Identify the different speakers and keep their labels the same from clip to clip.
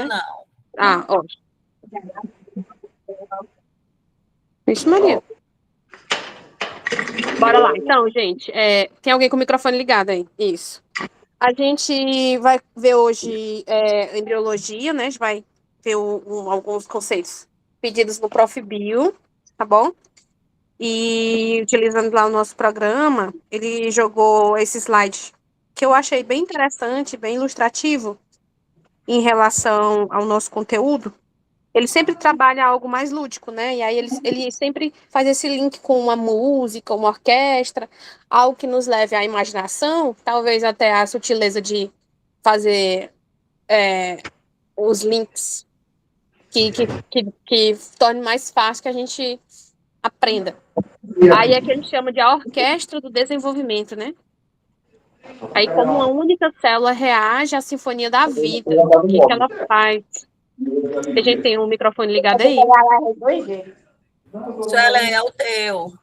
Speaker 1: não.
Speaker 2: Ah, ó. Vixe, Maria. Bora lá. Então, gente, tem alguém com o microfone ligado aí? Isso. A gente vai ver hoje embriologia, né? A gente vai ver alguns conceitos pedidos no Prof. Bio, tá bom? E utilizando lá o nosso programa, ele jogou esse slide que eu achei bem interessante, bem ilustrativo em relação ao nosso conteúdo. Ele sempre trabalha algo mais lúdico, né? E aí ele sempre faz esse link com uma música, uma orquestra, algo que nos leve à imaginação, talvez até à sutileza de fazer os links que torne mais fácil que a gente aprenda. Aí é que ele chama de a orquestra do desenvolvimento, né? Aí como uma única célula reage à sinfonia da vida, o que que ela faz? A gente tem um microfone ligado aí?
Speaker 1: Suelen, é o teu.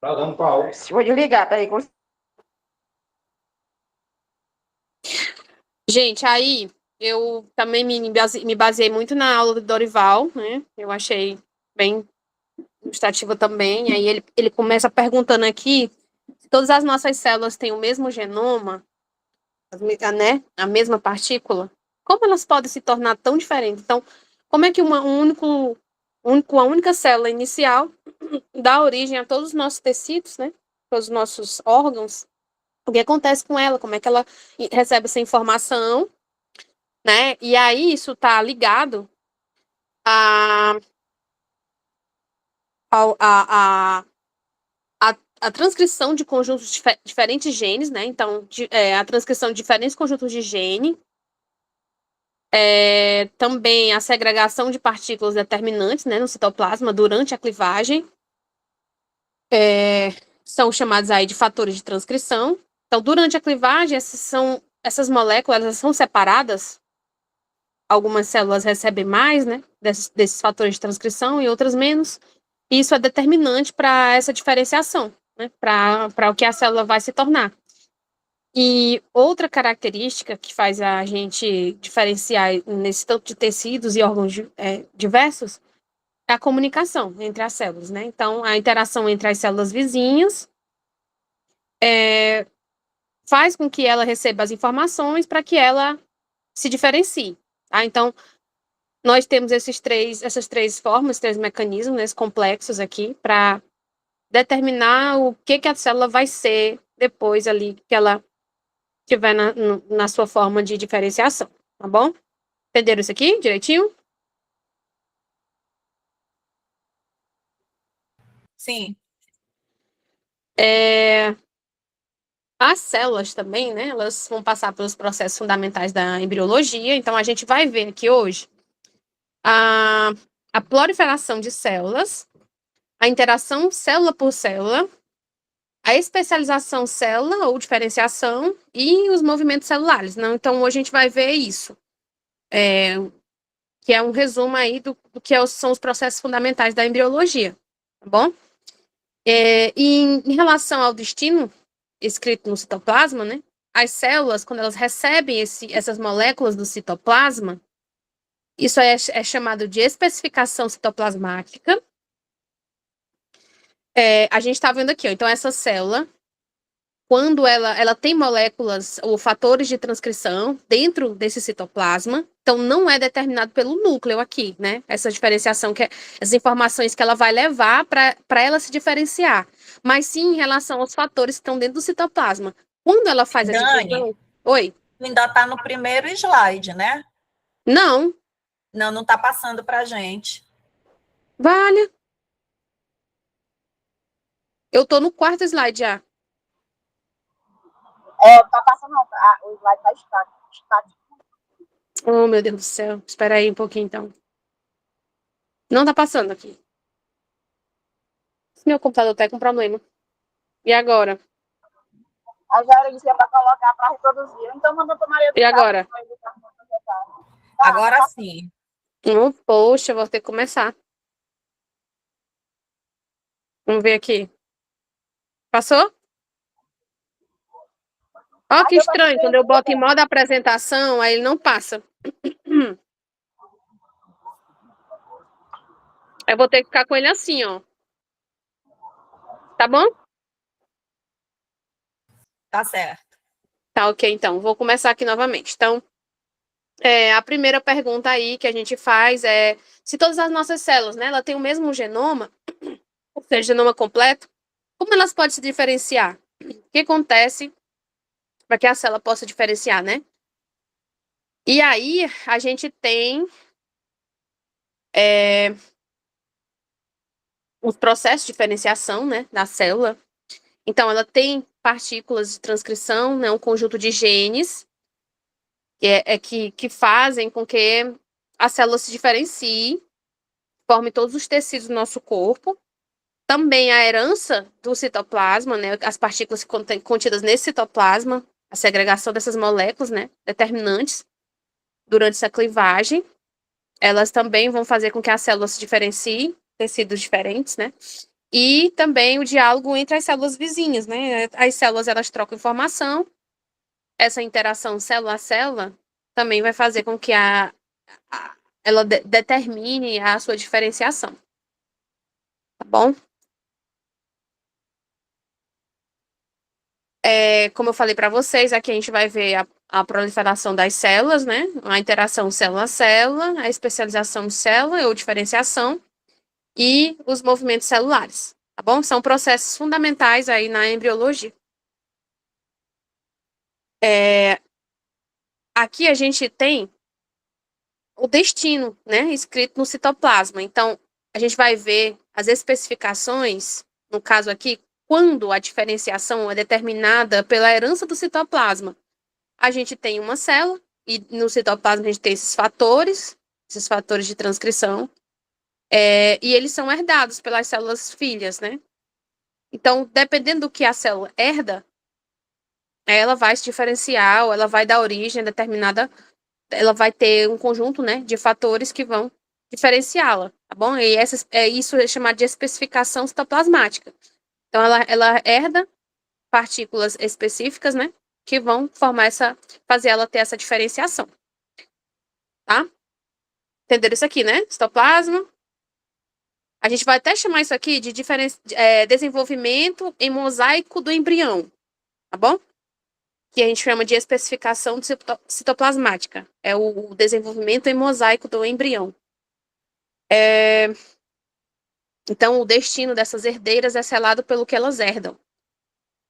Speaker 3: Tá dando pau.
Speaker 4: Vou desligar, peraí.
Speaker 2: Gente, aí eu também me baseei muito na aula do Dorival, né? Eu achei bem ilustrativa também. Aí ele começa perguntando aqui se todas as nossas células têm o mesmo genoma, né? A mesma partícula. Como elas podem se tornar tão diferentes? Então, como é que uma única célula inicial dá origem a todos os nossos tecidos, né? Todos os nossos órgãos? O que acontece com ela? Como é que ela recebe essa informação? Né? E aí isso está ligado a, a transcrição de conjuntos de diferentes genes, né? Então, a transcrição de diferentes conjuntos de gene, também a segregação de partículas determinantes, né, no citoplasma durante a clivagem, são chamados aí de fatores de transcrição. Então, durante a clivagem, essas moléculas elas são separadas. Algumas células recebem mais, né, desses fatores de transcrição e outras menos. Isso é determinante para essa diferenciação, né, para o que a célula vai se tornar. E outra característica que faz a gente diferenciar nesse tanto de tecidos e órgãos diversos é a comunicação entre as células, né? Então, a interação entre as células vizinhas faz com que ela receba as informações para que ela se diferencie. Tá? Então, nós temos essas três formas, três mecanismos, né, complexos aqui, para determinar o que a célula vai ser depois ali que ela estiver na sua forma de diferenciação, tá bom? Entenderam isso aqui direitinho?
Speaker 1: Sim.
Speaker 2: As células também, né, elas vão passar pelos processos fundamentais da embriologia, então a gente vai ver aqui hoje a proliferação de células, a interação célula por célula, a especialização célula ou diferenciação e os movimentos celulares. Não? Então, hoje a gente vai ver isso, que é um resumo aí do que são os processos fundamentais da embriologia, tá bom? E em relação ao destino escrito no citoplasma, né? As células, quando elas recebem essas moléculas do citoplasma, isso é chamado de especificação citoplasmática. A gente está vendo aqui, ó, então essa célula, quando ela tem moléculas ou fatores de transcrição dentro desse citoplasma, então não é determinado pelo núcleo aqui, né? Essa diferenciação, as informações que ela vai levar para ela se diferenciar, mas sim em relação aos fatores que estão dentro do citoplasma. Quando ela faz a divisão... Oi?
Speaker 1: Ainda está no primeiro slide, né?
Speaker 2: Não.
Speaker 1: Não está passando para a gente.
Speaker 2: Vale. Eu estou no quarto slide já.
Speaker 4: Tá passando, não. O slide tá estático.
Speaker 2: Oh, meu Deus do céu. Espera aí um pouquinho, então. Não tá passando aqui. Meu computador tá com problema. E agora?
Speaker 4: A Jaira disse para colocar para reproduzir. Então, mandou para Maria do
Speaker 2: E agora?
Speaker 1: Agora sim.
Speaker 2: Poxa, vou ter que começar. Vamos ver aqui. Passou? Ó, que estranho. Quando eu boto em modo apresentação, aí ele não passa. Eu vou ter que ficar com ele assim, ó. Tá bom?
Speaker 1: Tá certo.
Speaker 2: Tá, ok, então. Vou começar aqui novamente. Então, a primeira pergunta aí que a gente faz é se todas as nossas células, né, ela tem o mesmo genoma, ou seja, genoma completo, como elas podem se diferenciar? O que acontece para que a célula possa diferenciar, né? E aí, a gente tem os processos de diferenciação, né, da célula. Então, ela tem partículas de transcrição, né, um conjunto de genes que fazem com que a célula se diferencie, forme todos os tecidos do nosso corpo. Também a herança do citoplasma, né, as partículas contidas nesse citoplasma, a segregação dessas moléculas, né, determinantes durante essa clivagem, elas também vão fazer com que a célula se diferencie, tecidos diferentes, né? E também o diálogo entre as células vizinhas, né? As células, elas trocam informação, essa interação célula a célula também vai fazer com que ela determine a sua diferenciação. Tá bom? Como eu falei para vocês, aqui a gente vai ver a proliferação das células, né? A interação célula a célula, a especialização de célula ou diferenciação e os movimentos celulares, tá bom? São processos fundamentais aí na embriologia. Aqui a gente tem o destino, né, escrito no citoplasma. Então, a gente vai ver as especificações, no caso aqui, quando a diferenciação é determinada pela herança do citoplasma. A gente tem uma célula, e no citoplasma a gente tem esses fatores de transcrição, e eles são herdados pelas células filhas, né? Então, dependendo do que a célula herda, ela vai se diferenciar, ou ela vai dar origem a determinada, ela vai ter um conjunto, né, de fatores que vão diferenciá-la, tá bom? E isso é chamado de especificação citoplasmática. Então, ela herda partículas específicas, né, que vão fazer ela ter essa diferenciação, tá? Entenderam isso aqui, né? Citoplasma. A gente vai até chamar isso aqui de desenvolvimento em mosaico do embrião, tá bom? Que a gente chama de especificação citoplasmática. É o desenvolvimento em mosaico do embrião. Então, o destino dessas herdeiras é selado pelo que elas herdam.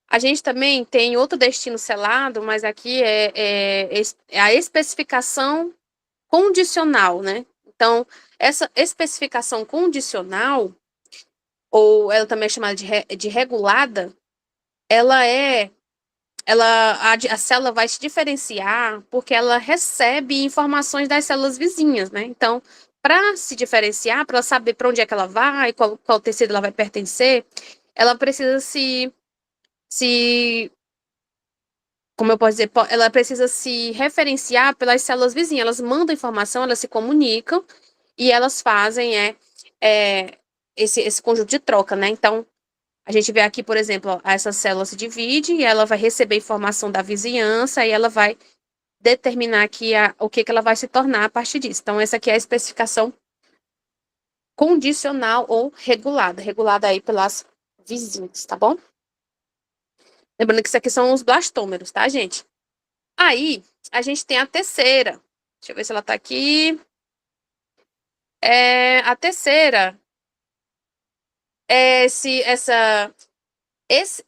Speaker 2: A gente também tem outro destino selado, mas aqui é a especificação condicional, né? Então, essa especificação condicional, ou ela também é chamada de regulada, a célula vai se diferenciar porque ela recebe informações das células vizinhas, né? Então, para se diferenciar, para ela saber para onde é que ela vai, qual tecido ela vai pertencer, ela precisa como eu posso dizer, ela precisa se referenciar pelas células vizinhas. Elas mandam informação, elas se comunicam e elas fazem esse conjunto de troca, né? Então, a gente vê aqui, por exemplo, ó, essa célula se divide e ela vai receber informação da vizinhança e ela vai determinar aqui o que ela vai se tornar a partir disso. Então, essa aqui é a especificação condicional ou regulada aí pelas vizinhas, tá bom? Lembrando que isso aqui são os blastômeros, tá, gente? Aí, a gente tem a terceira. Deixa eu ver se ela tá aqui. A terceira é essa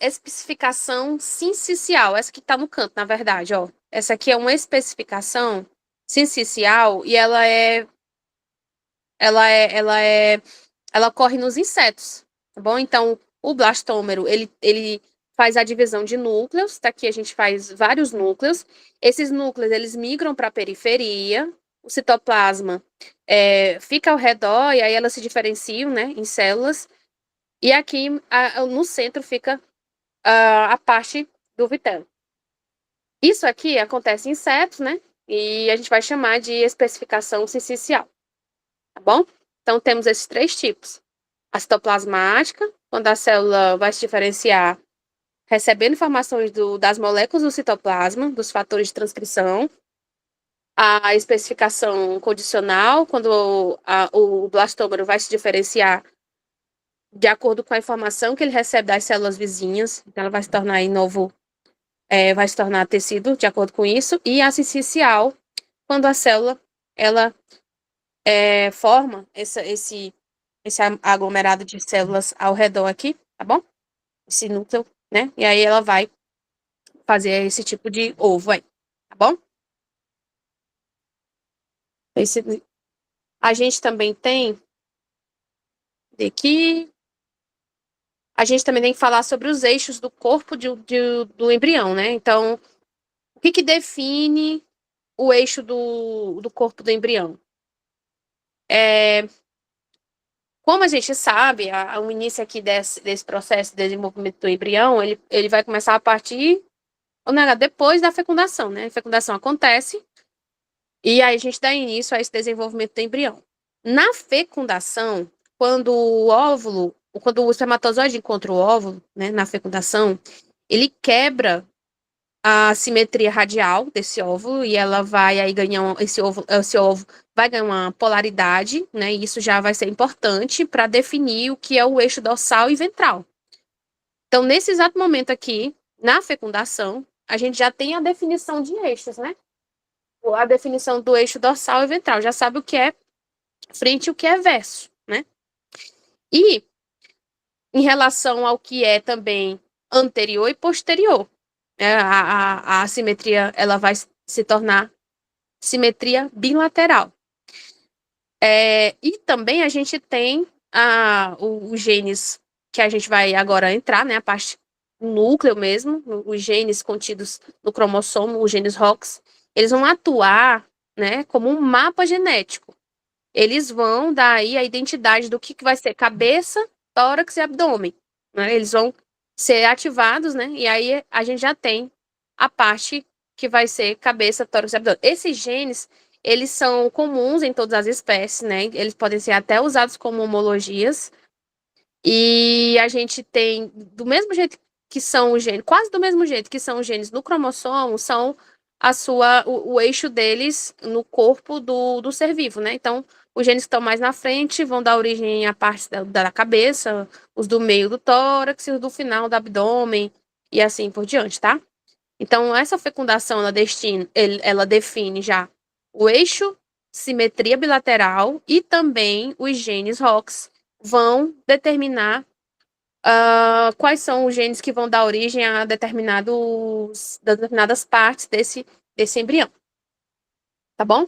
Speaker 2: especificação sincicial. Essa que tá no canto, na verdade, ó. Essa aqui é uma especificação sincicial e ela ocorre nos insetos, tá bom? Então, o blastômero, ele faz a divisão de núcleos, tá? Aqui a gente faz vários núcleos. Esses núcleos, eles migram para a periferia, o citoplasma fica ao redor, e aí elas se diferenciam, né, em células. E aqui, no centro, fica a parte do vitelo. Isso aqui acontece em insetos, né? E a gente vai chamar de especificação sincicial, tá bom? Então, temos esses três tipos. A citoplasmática, quando a célula vai se diferenciar recebendo informações das moléculas do citoplasma, dos fatores de transcrição. a especificação condicional, quando o blastômero vai se diferenciar de acordo com a informação que ele recebe das células vizinhas, então ela vai se tornar aí novo, vai se tornar tecido de acordo com isso, e a sissicial, quando a célula ela forma esse aglomerado de células ao redor aqui, tá bom? Esse núcleo, né? E aí ela vai fazer esse tipo de ovo aí, tá bom? A gente também tem aqui. A gente também tem que falar sobre os eixos do corpo do embrião, né? Então, o que define o eixo do corpo do embrião? Como a gente sabe, o início aqui desse processo de desenvolvimento do embrião, ele vai começar a partir, ou não, depois da fecundação, né? A fecundação acontece, e aí a gente dá início a esse desenvolvimento do embrião. Na fecundação, quando o espermatozoide encontra o óvulo, né, na fecundação, ele quebra a simetria radial desse óvulo e ela vai aí ganhar esse ovo vai ganhar uma polaridade, né? E isso já vai ser importante para definir o que é o eixo dorsal e ventral. Então, nesse exato momento aqui, na fecundação, a gente já tem a definição de eixos, né? A definição do eixo dorsal e ventral, já sabe o que é frente e o que é verso, né? E em relação ao que é também anterior e posterior, a simetria ela vai se tornar simetria bilateral. E também a gente tem os genes que a gente vai agora entrar, né, a parte do núcleo mesmo, os genes contidos no cromossomo, os genes ROX, eles vão atuar, né, como um mapa genético. Eles vão dar aí a identidade do que vai ser cabeça, tórax e abdômen, né? Eles vão ser ativados, né? E aí a gente já tem a parte que vai ser cabeça, tórax e abdômen. Esses genes, eles são comuns em todas as espécies, né? Eles podem ser até usados como homologias. E a gente tem, do mesmo jeito que são os genes, quase do mesmo jeito que são os genes no cromossomo, são o eixo deles no corpo do ser vivo, né? Então, os genes que estão mais na frente vão dar origem à parte da cabeça, os do meio do tórax e os do final do abdômen, e assim por diante, tá? Então, essa fecundação, ela define já o eixo, simetria bilateral e também os genes ROX vão determinar quais são os genes que vão dar origem a determinadas partes desse embrião. Tá bom?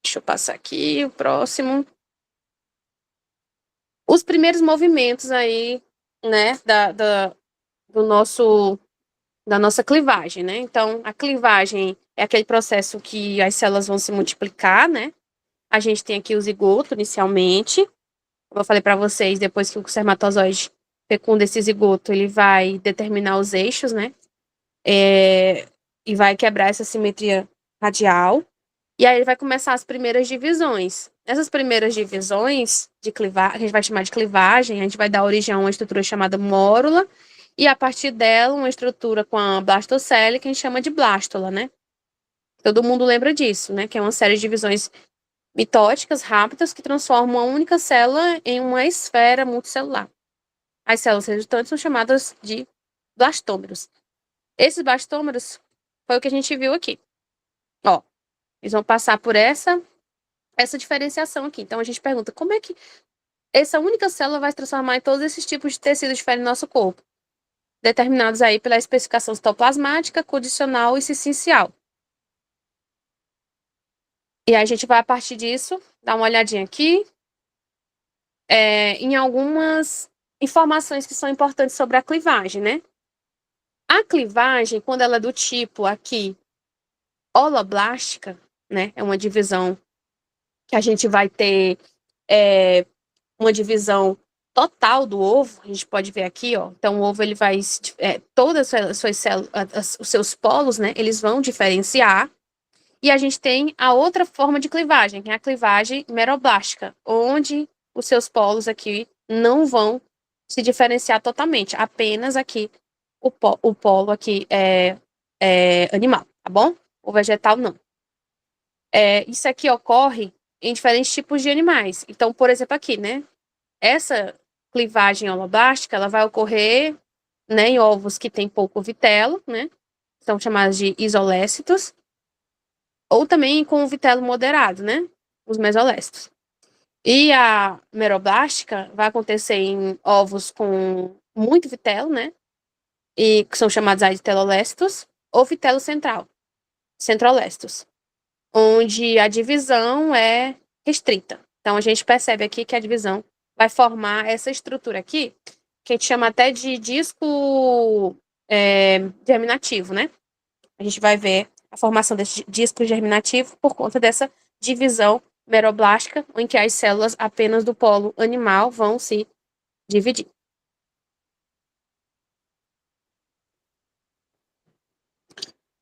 Speaker 2: Deixa eu passar aqui o próximo. Os primeiros movimentos aí, né, da nossa clivagem, né? Então, a clivagem é aquele processo que as células vão se multiplicar, né? A gente tem aqui o zigoto inicialmente. Como eu falei para vocês, depois que o espermatozoide fecunda esse zigoto, ele vai determinar os eixos, né? E vai quebrar essa simetria radial. E aí ele vai começar as primeiras divisões. Nessas primeiras divisões de clivagem, a gente vai chamar de clivagem, a gente vai dar origem a uma estrutura chamada mórula, e a partir dela, uma estrutura com a blastocele, que a gente chama de blástula, né? Todo mundo lembra disso, né? Que é uma série de divisões mitóticas rápidas que transformam uma única célula em uma esfera multicelular. As células resultantes são chamadas de blastômeros. Esses blastômeros foi o que a gente viu aqui. Ó, eles vão passar por essa diferenciação aqui. Então, a gente pergunta, como é que essa única célula vai se transformar em todos esses tipos de tecidos diferentes no nosso corpo? Determinados aí pela especificação citoplasmática, condicional e sissicial. E aí a gente vai, a partir disso, dar uma olhadinha aqui em algumas informações que são importantes sobre a clivagem, né? A clivagem, quando ela é do tipo aqui holoblástica, né? É uma divisão que a gente vai ter uma divisão total do ovo. A gente pode ver aqui, ó. Então, o ovo, ele vai... todas as suas células, os seus polos, né? Eles vão diferenciar. E a gente tem a outra forma de clivagem, que é a clivagem meroblástica, onde os seus polos aqui não vão se diferenciar totalmente. Apenas aqui, o polo aqui animal, tá bom? O vegetal não. Isso aqui ocorre em diferentes tipos de animais. Então, por exemplo, aqui, né? Essa clivagem holoblástica, ela vai ocorrer, né, em ovos que tem pouco vitelo, né? São chamados de isolécitos. Ou também com o vitelo moderado, né? Os mesolécitos. E a meroblástica vai acontecer em ovos com muito vitelo, né? E que são chamados aí de telolécitos, ou vitelo central, centrolestos, onde a divisão é restrita. Então, a gente percebe aqui que a divisão vai formar essa estrutura aqui, que a gente chama até de disco germinativo, né? A gente vai ver a formação desse disco germinativo por conta dessa divisão meroblástica, em que as células apenas do polo animal vão se dividir.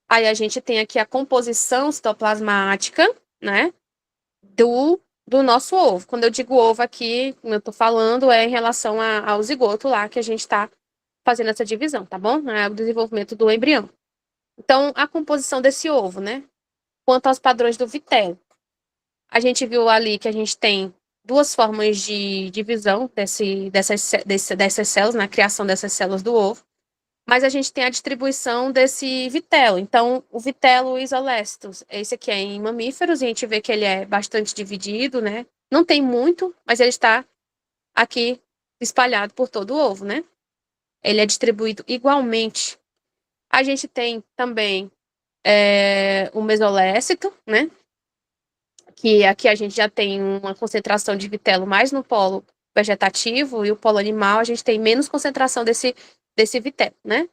Speaker 2: Aí a gente tem aqui a composição citoplasmática, né, do nosso ovo. Quando eu digo ovo aqui, como eu estou falando, é em relação ao zigoto lá que a gente está fazendo essa divisão, tá bom? É o desenvolvimento do embrião. Então, a composição desse ovo, né? Quanto aos padrões do vitelo. A gente viu ali que a gente tem duas formas de divisão dessas células, na criação dessas células do ovo. Mas a gente tem a distribuição desse vitelo. Então, o vitelo isolécitos, esse aqui é em mamíferos, e a gente vê que ele é bastante dividido, né? Não tem muito, mas ele está aqui espalhado por todo o ovo, né? Ele é distribuído igualmente. A gente tem também o mesolécito, né? Que aqui a gente já tem uma concentração de vitelo mais no polo vegetativo, e o polo animal a gente tem menos concentração desse vitelo, né?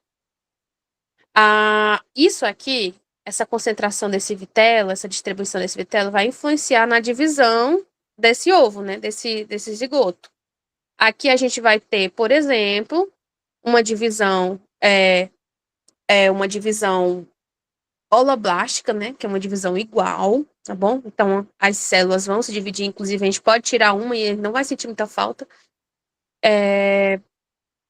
Speaker 2: Isso aqui, essa concentração desse vitelo, essa distribuição desse vitelo, vai influenciar na divisão desse ovo, né? Desse zigoto. Aqui a gente vai ter, por exemplo, uma divisão holoblástica, né? Que é uma divisão igual, tá bom? Então, as células vão se dividir, inclusive a gente pode tirar uma e ele não vai sentir muita falta.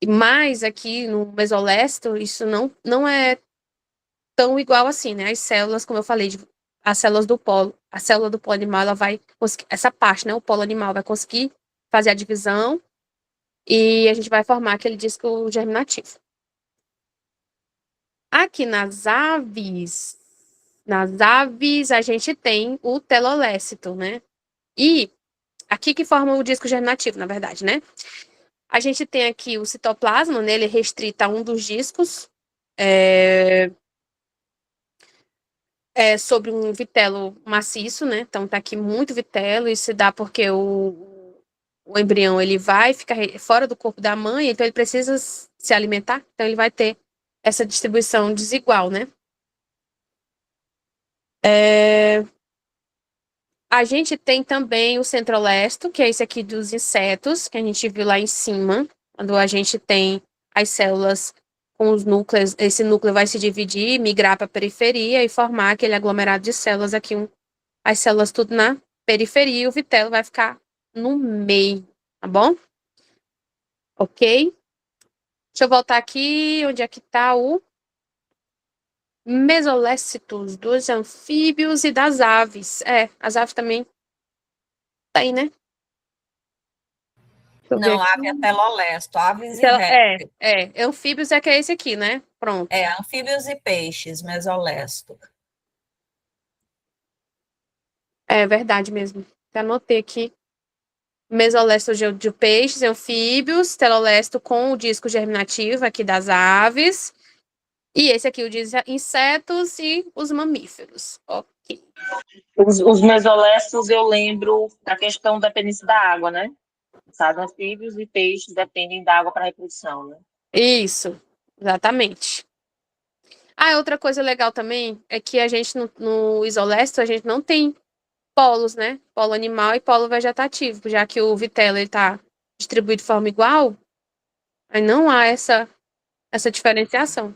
Speaker 2: Mas aqui no mesolécito, isso não é tão igual assim, né? As células, como eu falei, as células do polo, a célula do polo animal, ela vai conseguir, essa parte, né? O polo animal vai conseguir fazer a divisão e a gente vai formar aquele disco germinativo. Aqui nas aves a gente tem o telolécito, né? E aqui que forma o disco germinativo, na verdade, né? A gente tem aqui o citoplasma, né? Ele é restrito a um dos discos, sobre um vitelo maciço, né? Então tá aqui muito vitelo, isso se dá porque o embrião ele vai ficar fora do corpo da mãe, então ele precisa se alimentar, então ele vai ter essa distribuição desigual, né? A gente tem também o centrolesto, que é esse aqui dos insetos, que a gente viu lá em cima, quando a gente tem as células com os núcleos, esse núcleo vai se dividir, migrar para a periferia e formar aquele aglomerado de células aqui, as células tudo na periferia, e o vitelo vai ficar no meio, tá bom? Ok? Deixa eu voltar aqui, onde é que está o mesolécitos dos anfíbios e das aves. As aves também tá aí, né? Deixa eu ver
Speaker 1: Não,
Speaker 2: aqui.
Speaker 1: ave é telolesto, aves e
Speaker 2: Então,
Speaker 1: répteis.
Speaker 2: anfíbios é que é esse aqui, né? Pronto.
Speaker 1: Anfíbios e peixes, mesolesto.
Speaker 2: É verdade mesmo. Já anotei aqui. Mesolesto de peixes, anfíbios, telolesto com o disco germinativo aqui das aves. E esse aqui o de insetos e os mamíferos. Ok.
Speaker 5: Os mesolestos eu lembro da questão da dependência da água, né? Sabe, anfíbios e peixes dependem da água para reprodução, né?
Speaker 2: Isso, exatamente. Outra coisa legal também é que a gente, no isolécito, a gente não tem polos, né? Polo animal e polo vegetativo, já que o vitelo está distribuído de forma igual, aí não há essa diferenciação.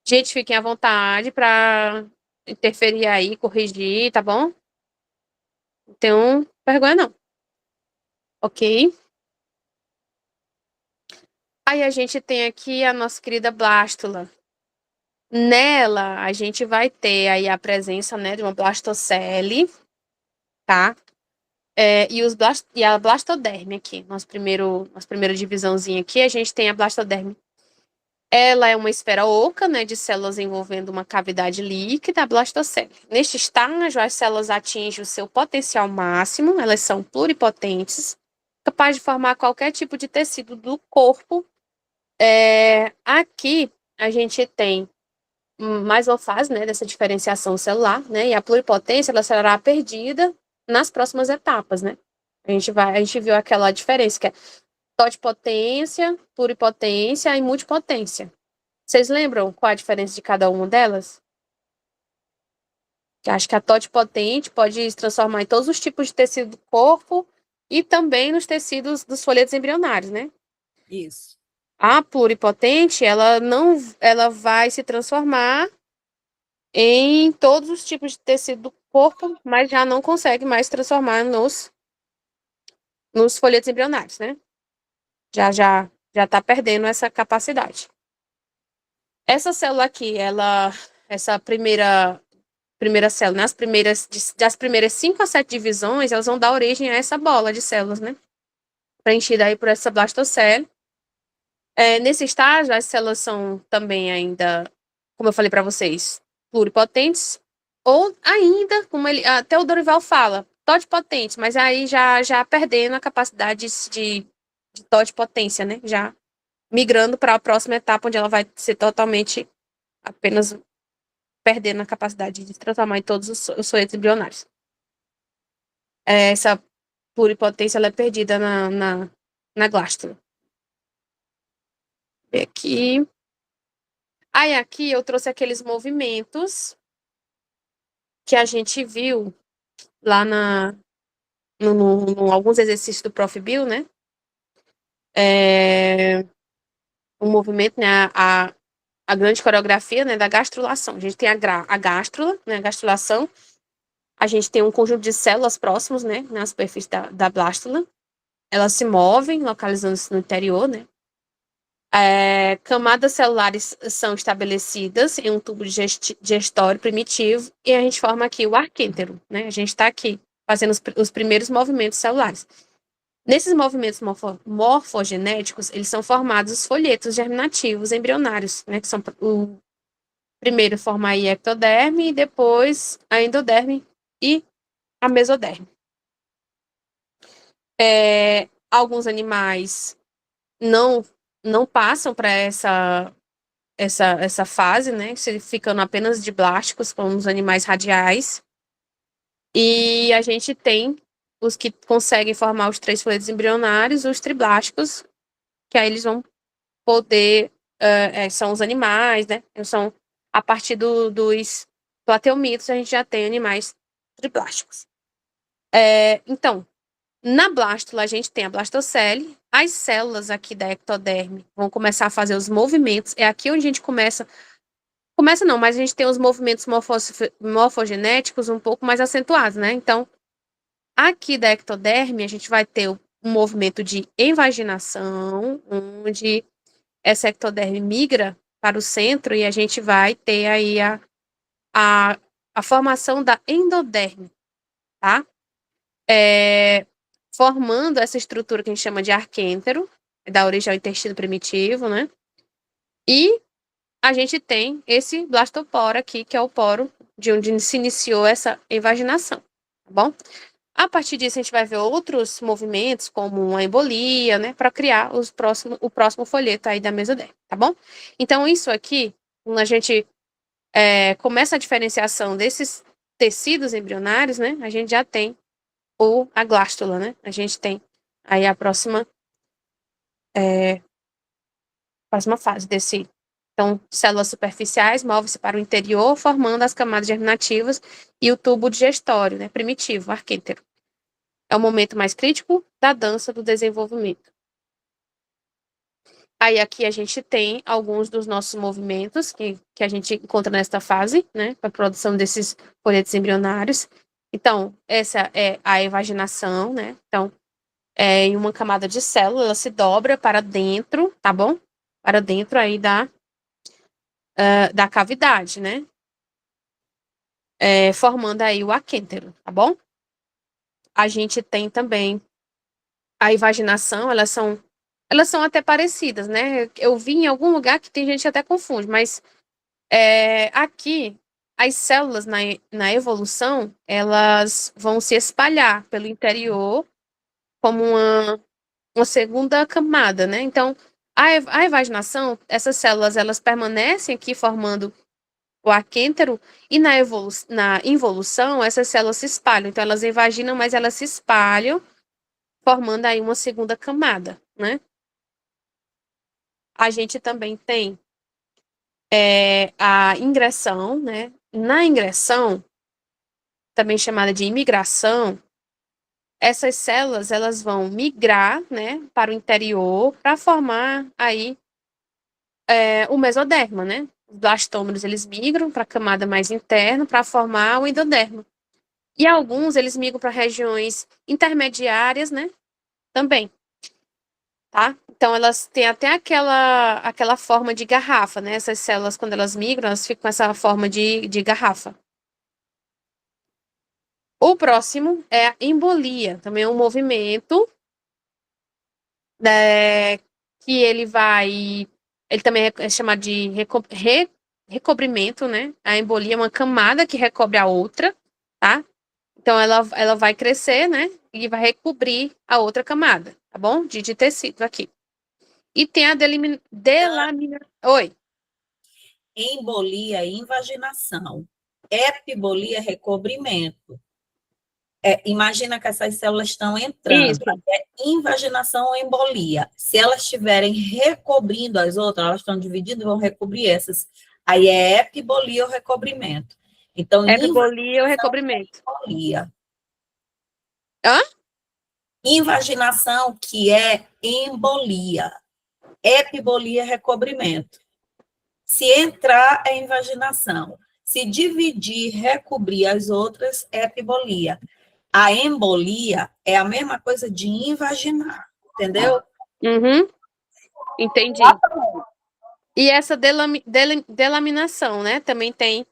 Speaker 2: Gente, fiquem à vontade para interferir aí, corrigir, tá bom? Não tenham vergonha, não. Ok? Aí a gente tem aqui a nossa querida blástula. Nela, a gente vai ter aí a presença, né, de uma blastocele, tá? E a blastoderme aqui, nossa primeira divisãozinha aqui, a gente tem a blastoderme. Ela é uma esfera oca, né, de células envolvendo uma cavidade líquida, a blastocele. Neste estágio, as células atingem o seu potencial máximo, elas são pluripotentes, capazes de formar qualquer tipo de tecido do corpo. Aqui, a gente tem mais uma fase, né, dessa diferenciação celular, né, e a pluripotência ela será perdida nas próximas etapas, né. A gente viu aquela diferença que é totipotência, pluripotência e multipotência. Vocês lembram qual a diferença de cada uma delas? Eu acho que a totipotente pode se transformar em todos os tipos de tecido do corpo e também nos tecidos dos folhetos embrionários, né?
Speaker 1: Isso.
Speaker 2: A pluripotente, ela vai se transformar em todos os tipos de tecido do corpo, mas já não consegue mais transformar nos folhetos embrionários, né? Já está perdendo essa capacidade. Essa célula aqui, essa primeira célula, das primeiras 5 a 7 divisões, elas vão dar origem a essa bola de células, né? Preenchida aí por essa blastocele. Nesse estágio, as células são também ainda, como eu falei para vocês, pluripotentes, ou ainda, como até o Dorival fala, totipotentes, mas aí já perdendo a capacidade de totipotência, né? Já migrando para a próxima etapa, onde ela vai ser totalmente apenas perdendo a capacidade de se transformar em todos os folhetos embrionários. Essa pluripotência ela é perdida na glástula. Aqui. Aí aqui eu trouxe aqueles movimentos que a gente viu lá alguns exercícios do Prof. Bill, né? O movimento, né? A grande coreografia, né, da gastrulação. A gente tem a gástrula, né, a gastrulação. A gente tem um conjunto de células próximos, né, na superfície da blástula. Elas se movem, localizando-se no interior, né. Camadas celulares são estabelecidas em um tubo digestório primitivo e a gente forma aqui o arquêntero, né. A gente está aqui fazendo os primeiros movimentos celulares. Nesses movimentos morfogenéticos, eles são formados os folhetos germinativos embrionários, né, que são o primeiro formar aí a ectoderme e depois a endoderme e a mesoderme. Alguns animais não passam para essa fase, né, ficando apenas de blásticos, como os animais radiais. E a gente tem os que conseguem formar os 3 folhetos embrionários, os triblásticos, que aí eles vão poder, são os animais, né? São, a partir dos plateumitos, a gente já tem animais triblásticos. Então, na blástula, a gente tem a blastocele, as células aqui da ectoderme vão começar a fazer os movimentos, é aqui onde a gente começa não, mas a gente tem os movimentos morfogenéticos um pouco mais acentuados, né? Então, aqui da ectoderme, a gente vai ter um movimento de invaginação, onde essa ectoderme migra para o centro e a gente vai ter aí a formação da endoderme, tá? Formando essa estrutura que a gente chama de arquêntero, da origem ao intestino primitivo, né? E a gente tem esse blastoporo aqui, que é o poro de onde se iniciou essa invaginação, tá bom? A partir disso, a gente vai ver outros movimentos, como uma embolia, né, para criar o próximo folheto aí da mesoderme, tá bom? Então, isso aqui, quando a gente começa a diferenciação desses tecidos embrionários, né, a gente já tem a glástula, né? A gente tem aí a próxima fase desse. Então, células superficiais movem-se para o interior, formando as camadas germinativas e o tubo digestório, né, primitivo, arquêntero. É o momento mais crítico da dança do desenvolvimento. Aí aqui a gente tem alguns dos nossos movimentos que a gente encontra nesta fase, né, para a produção desses folhetos embrionários. Então, essa é a evaginação, né? Então, em uma camada de célula, ela se dobra para dentro, tá bom? Para dentro aí da cavidade, né? Formando aí o aquêntero, tá bom? A gente tem também a invaginação, elas são até parecidas, né? Eu vi em algum lugar que tem gente que até confunde, mas aqui as células na evolução, elas vão se espalhar pelo interior como uma segunda camada, né? Então, a invaginação, essas células, elas permanecem aqui formando o aquêntero, e na involução, essas células se espalham. Então, elas invaginam, mas elas se espalham, formando aí uma segunda camada, né? A gente também tem a ingressão, né? Na ingressão, também chamada de imigração, essas células, elas vão migrar, né, para o interior para formar aí o mesoderma, né? Os blastômeros, eles migram para a camada mais interna para formar o endoderma. E alguns, eles migram para regiões intermediárias, né? Também, tá? Então, elas têm até aquela forma de garrafa, né? Essas células, quando elas migram, elas ficam com essa forma de garrafa. O próximo é a embolia, também é um movimento que ele também é chamado de recobrimento, né? A embolia é uma camada que recobre a outra, tá? Então, ela vai crescer, né? E vai recobrir a outra camada, tá bom? De tecido aqui. E tem a delamina... Oi.
Speaker 1: Embolia, invaginação. Epibolia, recobrimento. Imagina que essas células estão entrando.
Speaker 2: Isso.
Speaker 1: Invaginação ou embolia. Se elas estiverem recobrindo as outras, elas estão dividindo e vão recobrir essas. Aí é epibolia ou recobrimento. Então,
Speaker 2: Epibolia ou recobrimento.
Speaker 1: embolia.
Speaker 2: Hã?
Speaker 1: Invaginação, que é embolia. Epibolia, recobrimento. Se entrar, é invaginação. Se dividir, recobrir as outras, é epibolia. A embolia é a mesma coisa de invaginar, entendeu?
Speaker 2: Uhum. Entendi. E essa delaminação, né? Também tem,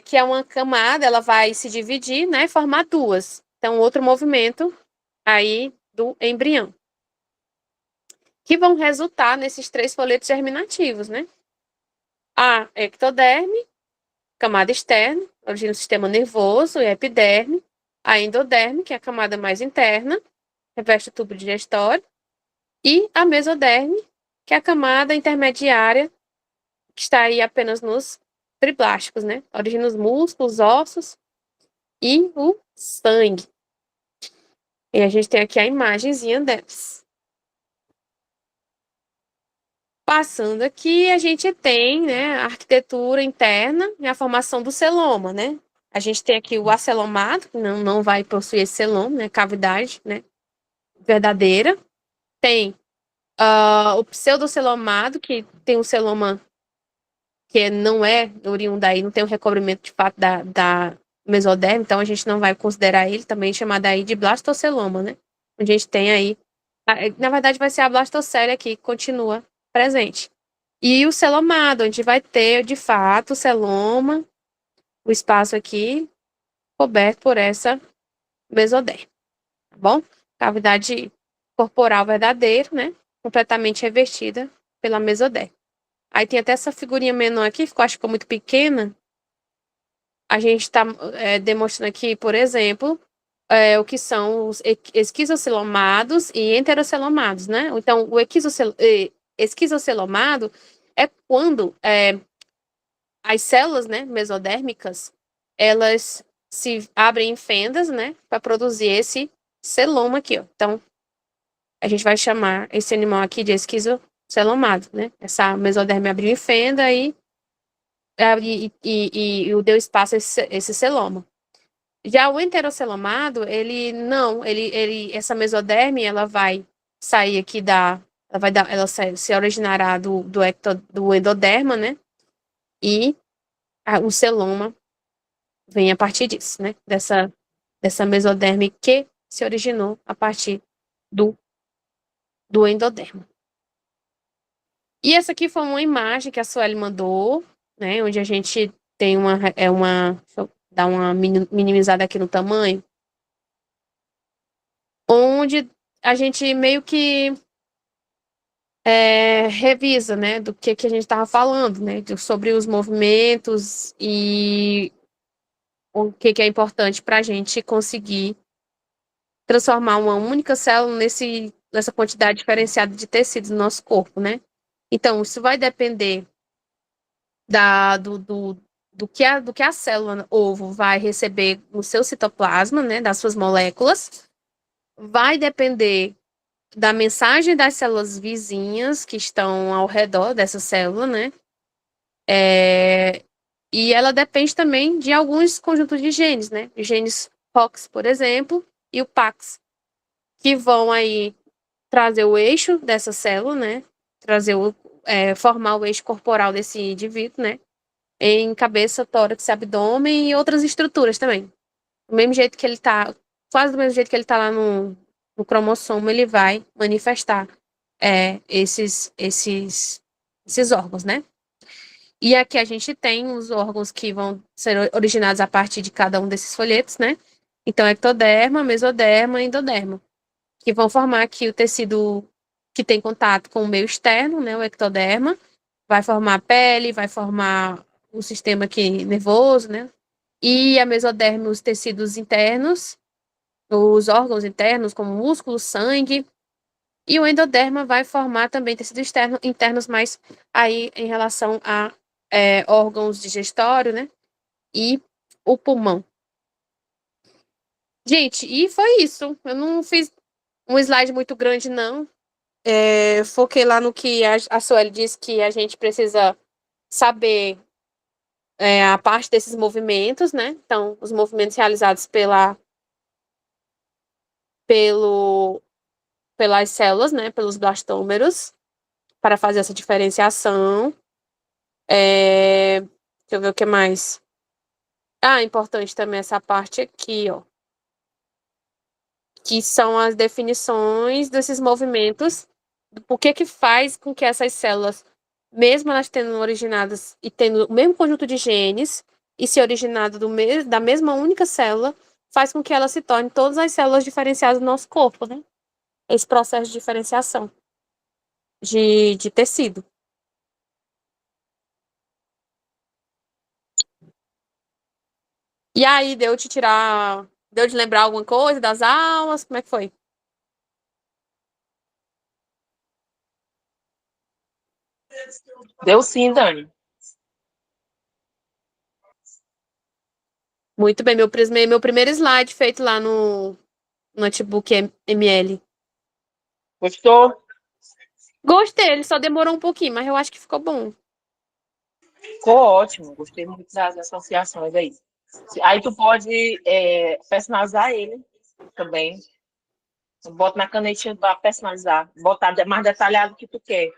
Speaker 2: que é uma camada, ela vai se dividir, né? E formar duas. Então, outro movimento aí do embrião. Que vão resultar nesses 3 folhetos germinativos, né? A ectoderme, camada externa, origina o sistema nervoso e a epiderme. A endoderme, que é a camada mais interna, reveste o tubo digestório. E a mesoderme, que é a camada intermediária, que está aí apenas nos triblásticos, né? Origina os músculos, ossos e o sangue. E a gente tem aqui a imagenzinha delas. Passando aqui, a gente tem, né, a arquitetura interna e a formação do celoma, né? A gente tem aqui o acelomado, que não vai possuir esse celoma, né, cavidade, né, verdadeira. Tem o pseudocelomado, que tem um celoma que não é oriundo daí, não tem o recobrimento de fato da mesoderma, então a gente não vai considerar ele, também chamado aí de blastoceloma, né? A gente tem aí, na verdade vai ser a blastocélia aqui que continua presente. E o celomado, a gente vai ter, de fato, o celoma, o espaço aqui coberto por essa mesoderma, tá bom? Cavidade corporal verdadeira, né? Completamente revestida pela mesoderma. Aí tem até essa figurinha menor aqui, acho que ficou muito pequena. A gente está demonstrando aqui, por exemplo, o que são os esquizocelomados e enterocelomados, né? Então, o esquizocelomado é quando as células, né, mesodérmicas, elas se abrem em fendas, né, para produzir esse celoma aqui, ó. Então, a gente vai chamar esse animal aqui de esquizocelomado, né? Essa mesoderma abriu em fenda e deu espaço a esse celoma. Já o enterocelomado, essa mesoderme, ela vai sair aqui ela se originará do endoderma, né? E o celoma vem a partir disso, né? Dessa mesoderme que se originou a partir do endoderma. E essa aqui foi uma imagem que a Sueli mandou, né? Onde a gente tem deixa eu dar uma minimizada aqui no tamanho. Onde a gente meio que revisa, né? Do que a gente estava falando, né? Sobre os movimentos e o que é importante para a gente conseguir transformar uma única célula nessa quantidade diferenciada de tecidos no nosso corpo, né? Então, isso vai depender do que a célula ovo vai receber no seu citoplasma, né, das suas moléculas, vai depender da mensagem das células vizinhas que estão ao redor dessa célula, né, e ela depende também de alguns conjuntos de genes, né, genes ROX, por exemplo, e o PAX, que vão aí trazer o eixo dessa célula, né, formar o eixo corporal desse indivíduo, né, em cabeça, tórax, abdômen e outras estruturas também. Do mesmo jeito que ele tá, quase do mesmo jeito que ele tá lá no cromossomo, ele vai manifestar esses órgãos, né? E aqui a gente tem os órgãos que vão ser originados a partir de cada um desses folhetos, né? Então, ectoderma, mesoderma e endoderma, que vão formar aqui o tecido que tem contato com o meio externo, né? O ectoderma, vai formar a pele, vai formar o sistema aqui nervoso, né? E a mesoderma, os tecidos internos, os órgãos internos, como músculo, sangue. E o endoderma vai formar também tecidos internos, mas aí em relação a órgãos digestório, né? E o pulmão. Gente, e foi isso. Eu não fiz um slide muito grande, não. Foquei lá no que a Sueli disse que a gente precisa saber a parte desses movimentos, né? Então, os movimentos realizados pelas células, né? Pelos blastômeros, para fazer essa diferenciação. Deixa eu ver o que mais. Ah, importante também essa parte aqui, ó. Que são as definições desses movimentos, o que faz com que essas células, mesmo elas tendo originadas e tendo o mesmo conjunto de genes, e se originado da mesma única célula, faz com que ela se torne todas as células diferenciadas do nosso corpo, né? Esse processo de diferenciação de tecido. E aí, deu de lembrar alguma coisa das aulas? Como é que foi?
Speaker 5: Deu sim, Dani.
Speaker 2: Muito bem, meu primeiro slide feito lá no notebook ML.
Speaker 5: Gostou?
Speaker 2: Gostei, ele só demorou um pouquinho, mas eu acho que ficou bom.
Speaker 5: Ficou ótimo. Gostei muito das associações aí. Aí tu pode personalizar ele também. Bota na canetinha para personalizar. Botar mais detalhado que tu quer.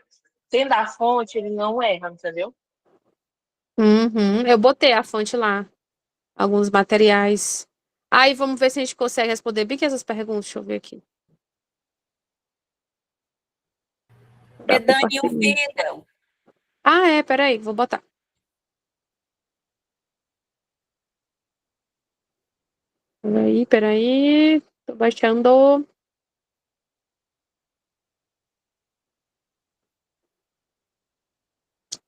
Speaker 5: Tendo a fonte, ele não erra, entendeu?
Speaker 2: Uhum, eu botei a fonte lá, alguns materiais. Aí vamos ver se a gente consegue responder bem que essas perguntas. Deixa eu ver aqui. Pra
Speaker 1: Dani, o
Speaker 2: compartilhar.
Speaker 1: vidro.
Speaker 2: Peraí, vou botar. Peraí, tô baixando.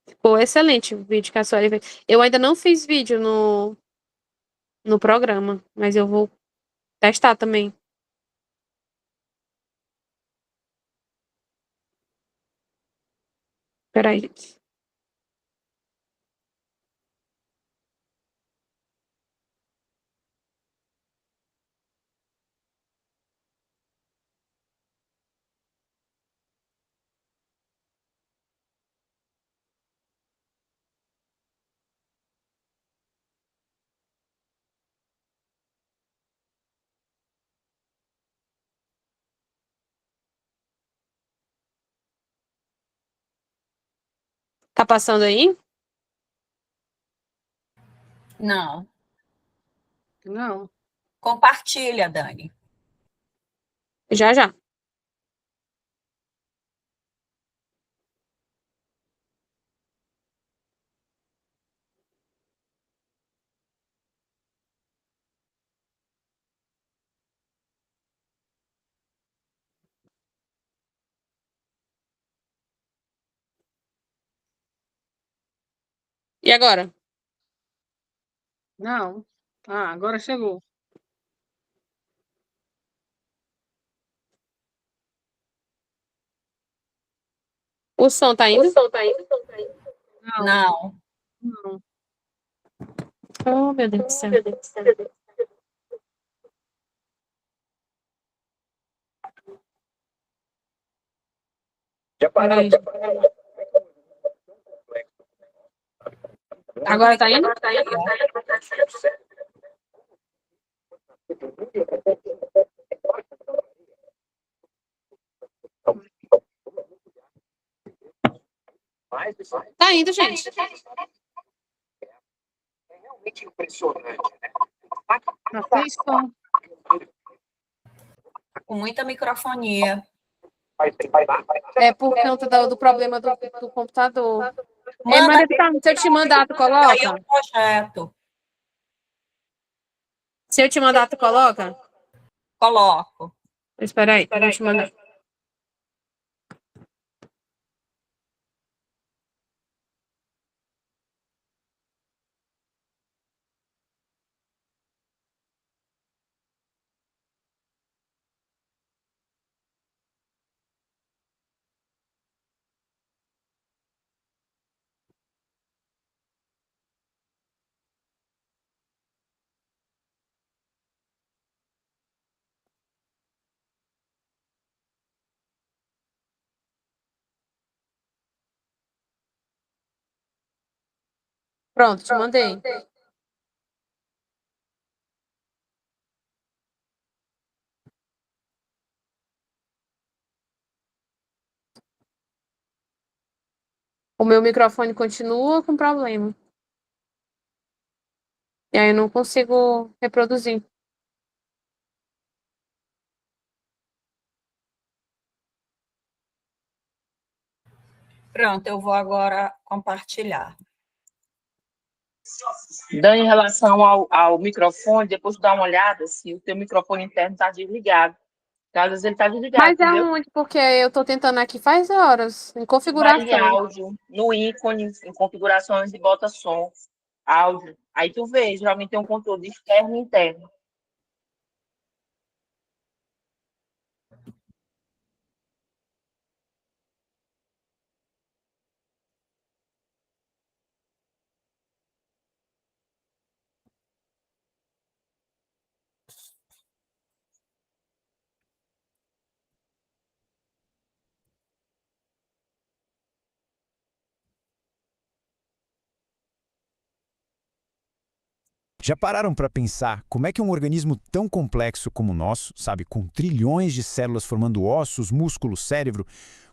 Speaker 2: Ficou excelente o vídeo que a Sueli fez. Eu ainda não fiz vídeo no programa, mas eu vou testar também. Peraí, gente. Tá passando aí?
Speaker 1: Não.
Speaker 2: Não.
Speaker 1: Compartilha, Dani.
Speaker 2: Já, já. E agora?
Speaker 6: Não. Ah, agora chegou.
Speaker 2: O som tá indo?
Speaker 6: Não,
Speaker 1: Não.
Speaker 6: não.
Speaker 2: Oh, meu Deus do céu. Peraí. Agora tá indo? Tá indo, gente.
Speaker 6: Atenção.
Speaker 1: Com muita microfonia.
Speaker 2: É por conta do problema do computador.
Speaker 1: Manda
Speaker 2: Maria, se eu te mandar, tu
Speaker 1: aí
Speaker 2: coloca?
Speaker 1: o projeto.
Speaker 2: Se eu te mandar, tu coloca?
Speaker 1: Coloco.
Speaker 2: Espera aí, vou te mandar. Pronto, te mandei. O meu microfone continua com problema. E aí eu não consigo reproduzir.
Speaker 1: Pronto, eu vou agora compartilhar.
Speaker 5: Dani, em relação ao microfone, depois tu dá uma olhada se o teu microfone interno está desligado. Porque às vezes ele está desligado,
Speaker 2: Mas é
Speaker 5: entendeu?
Speaker 2: onde? Porque eu tô tentando aqui faz horas, em
Speaker 5: Vai em
Speaker 2: configuração.
Speaker 5: áudio, no ícone, em configurações e bota som, áudio. Aí tu vê, geralmente tem um controle externo e interno.
Speaker 7: Já pararam para pensar como é que um organismo tão complexo como o nosso, sabe, com trilhões de células formando ossos, músculos, cérebro,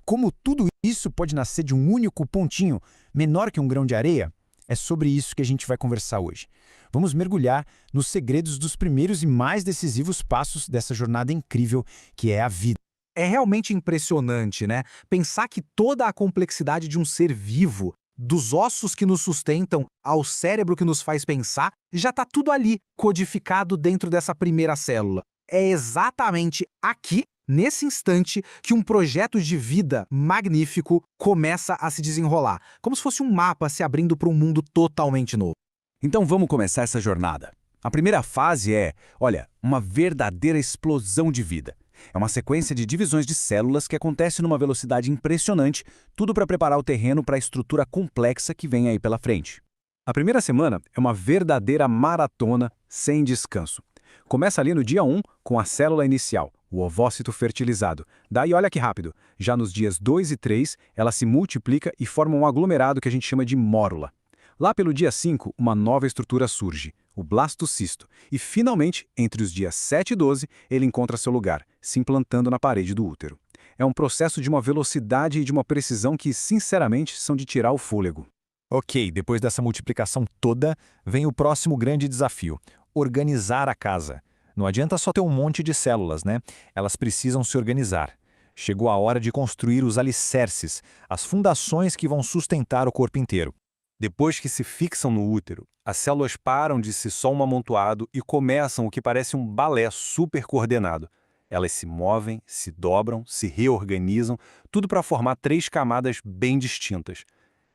Speaker 7: como tudo isso pode nascer de um único pontinho, menor que um grão de areia? É sobre isso que a gente vai conversar hoje. Vamos mergulhar nos segredos dos primeiros e mais decisivos passos dessa jornada incrível que é a vida.
Speaker 8: É realmente impressionante, né? Pensar que toda a complexidade de um ser vivo, dos ossos que nos sustentam ao cérebro que nos faz pensar, já está tudo ali, codificado dentro dessa primeira célula. É exatamente aqui, nesse instante, que um projeto de vida magnífico começa a se desenrolar, como se fosse um mapa se abrindo para um mundo totalmente novo.
Speaker 7: Então vamos começar essa jornada. A primeira fase é, olha, uma verdadeira explosão de vida. É uma sequência de divisões de células que acontece numa velocidade impressionante, tudo para preparar o terreno para a estrutura complexa que vem aí pela frente. A primeira semana é uma verdadeira maratona sem descanso. Começa ali no dia 1 com a célula inicial, o ovócito fertilizado. Daí olha que rápido, já nos dias 2 e 3 ela se multiplica e forma um aglomerado que a gente chama de mórula. Lá pelo dia 5, uma nova estrutura surge, o blastocisto, e finalmente, entre os dias 7 e 12, ele encontra seu lugar, se implantando na parede do útero. É um processo de uma velocidade e de uma precisão que, sinceramente, são de tirar o fôlego. Ok, depois dessa multiplicação toda, vem o próximo grande desafio: organizar a casa. Não adianta só ter um monte de células, né? Elas precisam se organizar. Chegou a hora de construir os alicerces, as fundações que vão sustentar o corpo inteiro. Depois que se fixam no útero, as células param de ser só um amontoado e começam o que parece um balé super coordenado. Elas se movem, se dobram, se reorganizam, tudo para formar 3 camadas bem distintas.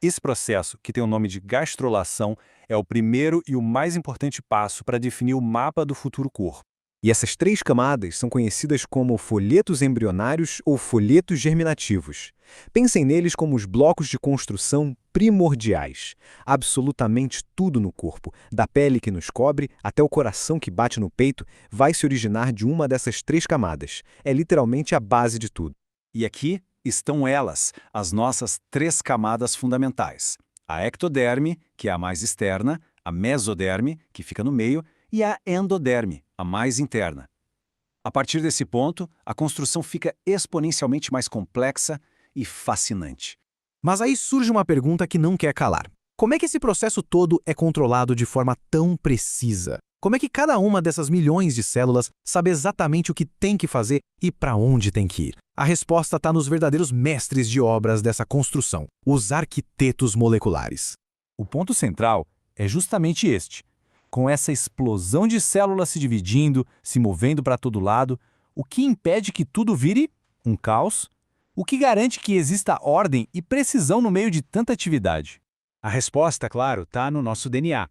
Speaker 7: Esse processo, que tem o nome de gastrulação, é o primeiro e o mais importante passo para definir o mapa do futuro corpo. E essas 3 camadas são conhecidas como folhetos embrionários ou folhetos germinativos. Pensem neles como os blocos de construção primordiais. Absolutamente tudo no corpo, da pele que nos cobre até o coração que bate no peito, vai se originar de uma dessas 3 camadas. É literalmente a base de tudo. E aqui estão elas, as nossas 3 camadas fundamentais. A ectoderme, que é a mais externa, a mesoderme, que fica no meio, e a endoderme, a mais interna. A partir desse ponto, a construção fica exponencialmente mais complexa e fascinante.
Speaker 8: Mas aí surge uma pergunta que não quer calar. Como é que esse processo todo é controlado de forma tão precisa? Como é que cada uma dessas milhões de células sabe exatamente o que tem que fazer e para onde tem que ir? A resposta está nos verdadeiros mestres de obras dessa construção, os arquitetos moleculares.
Speaker 7: O ponto central é justamente este. Com essa explosão de células se dividindo, se movendo para todo lado, o que impede que tudo vire um caos? O que garante que exista ordem e precisão no meio de tanta atividade? A resposta, claro, está no nosso DNA.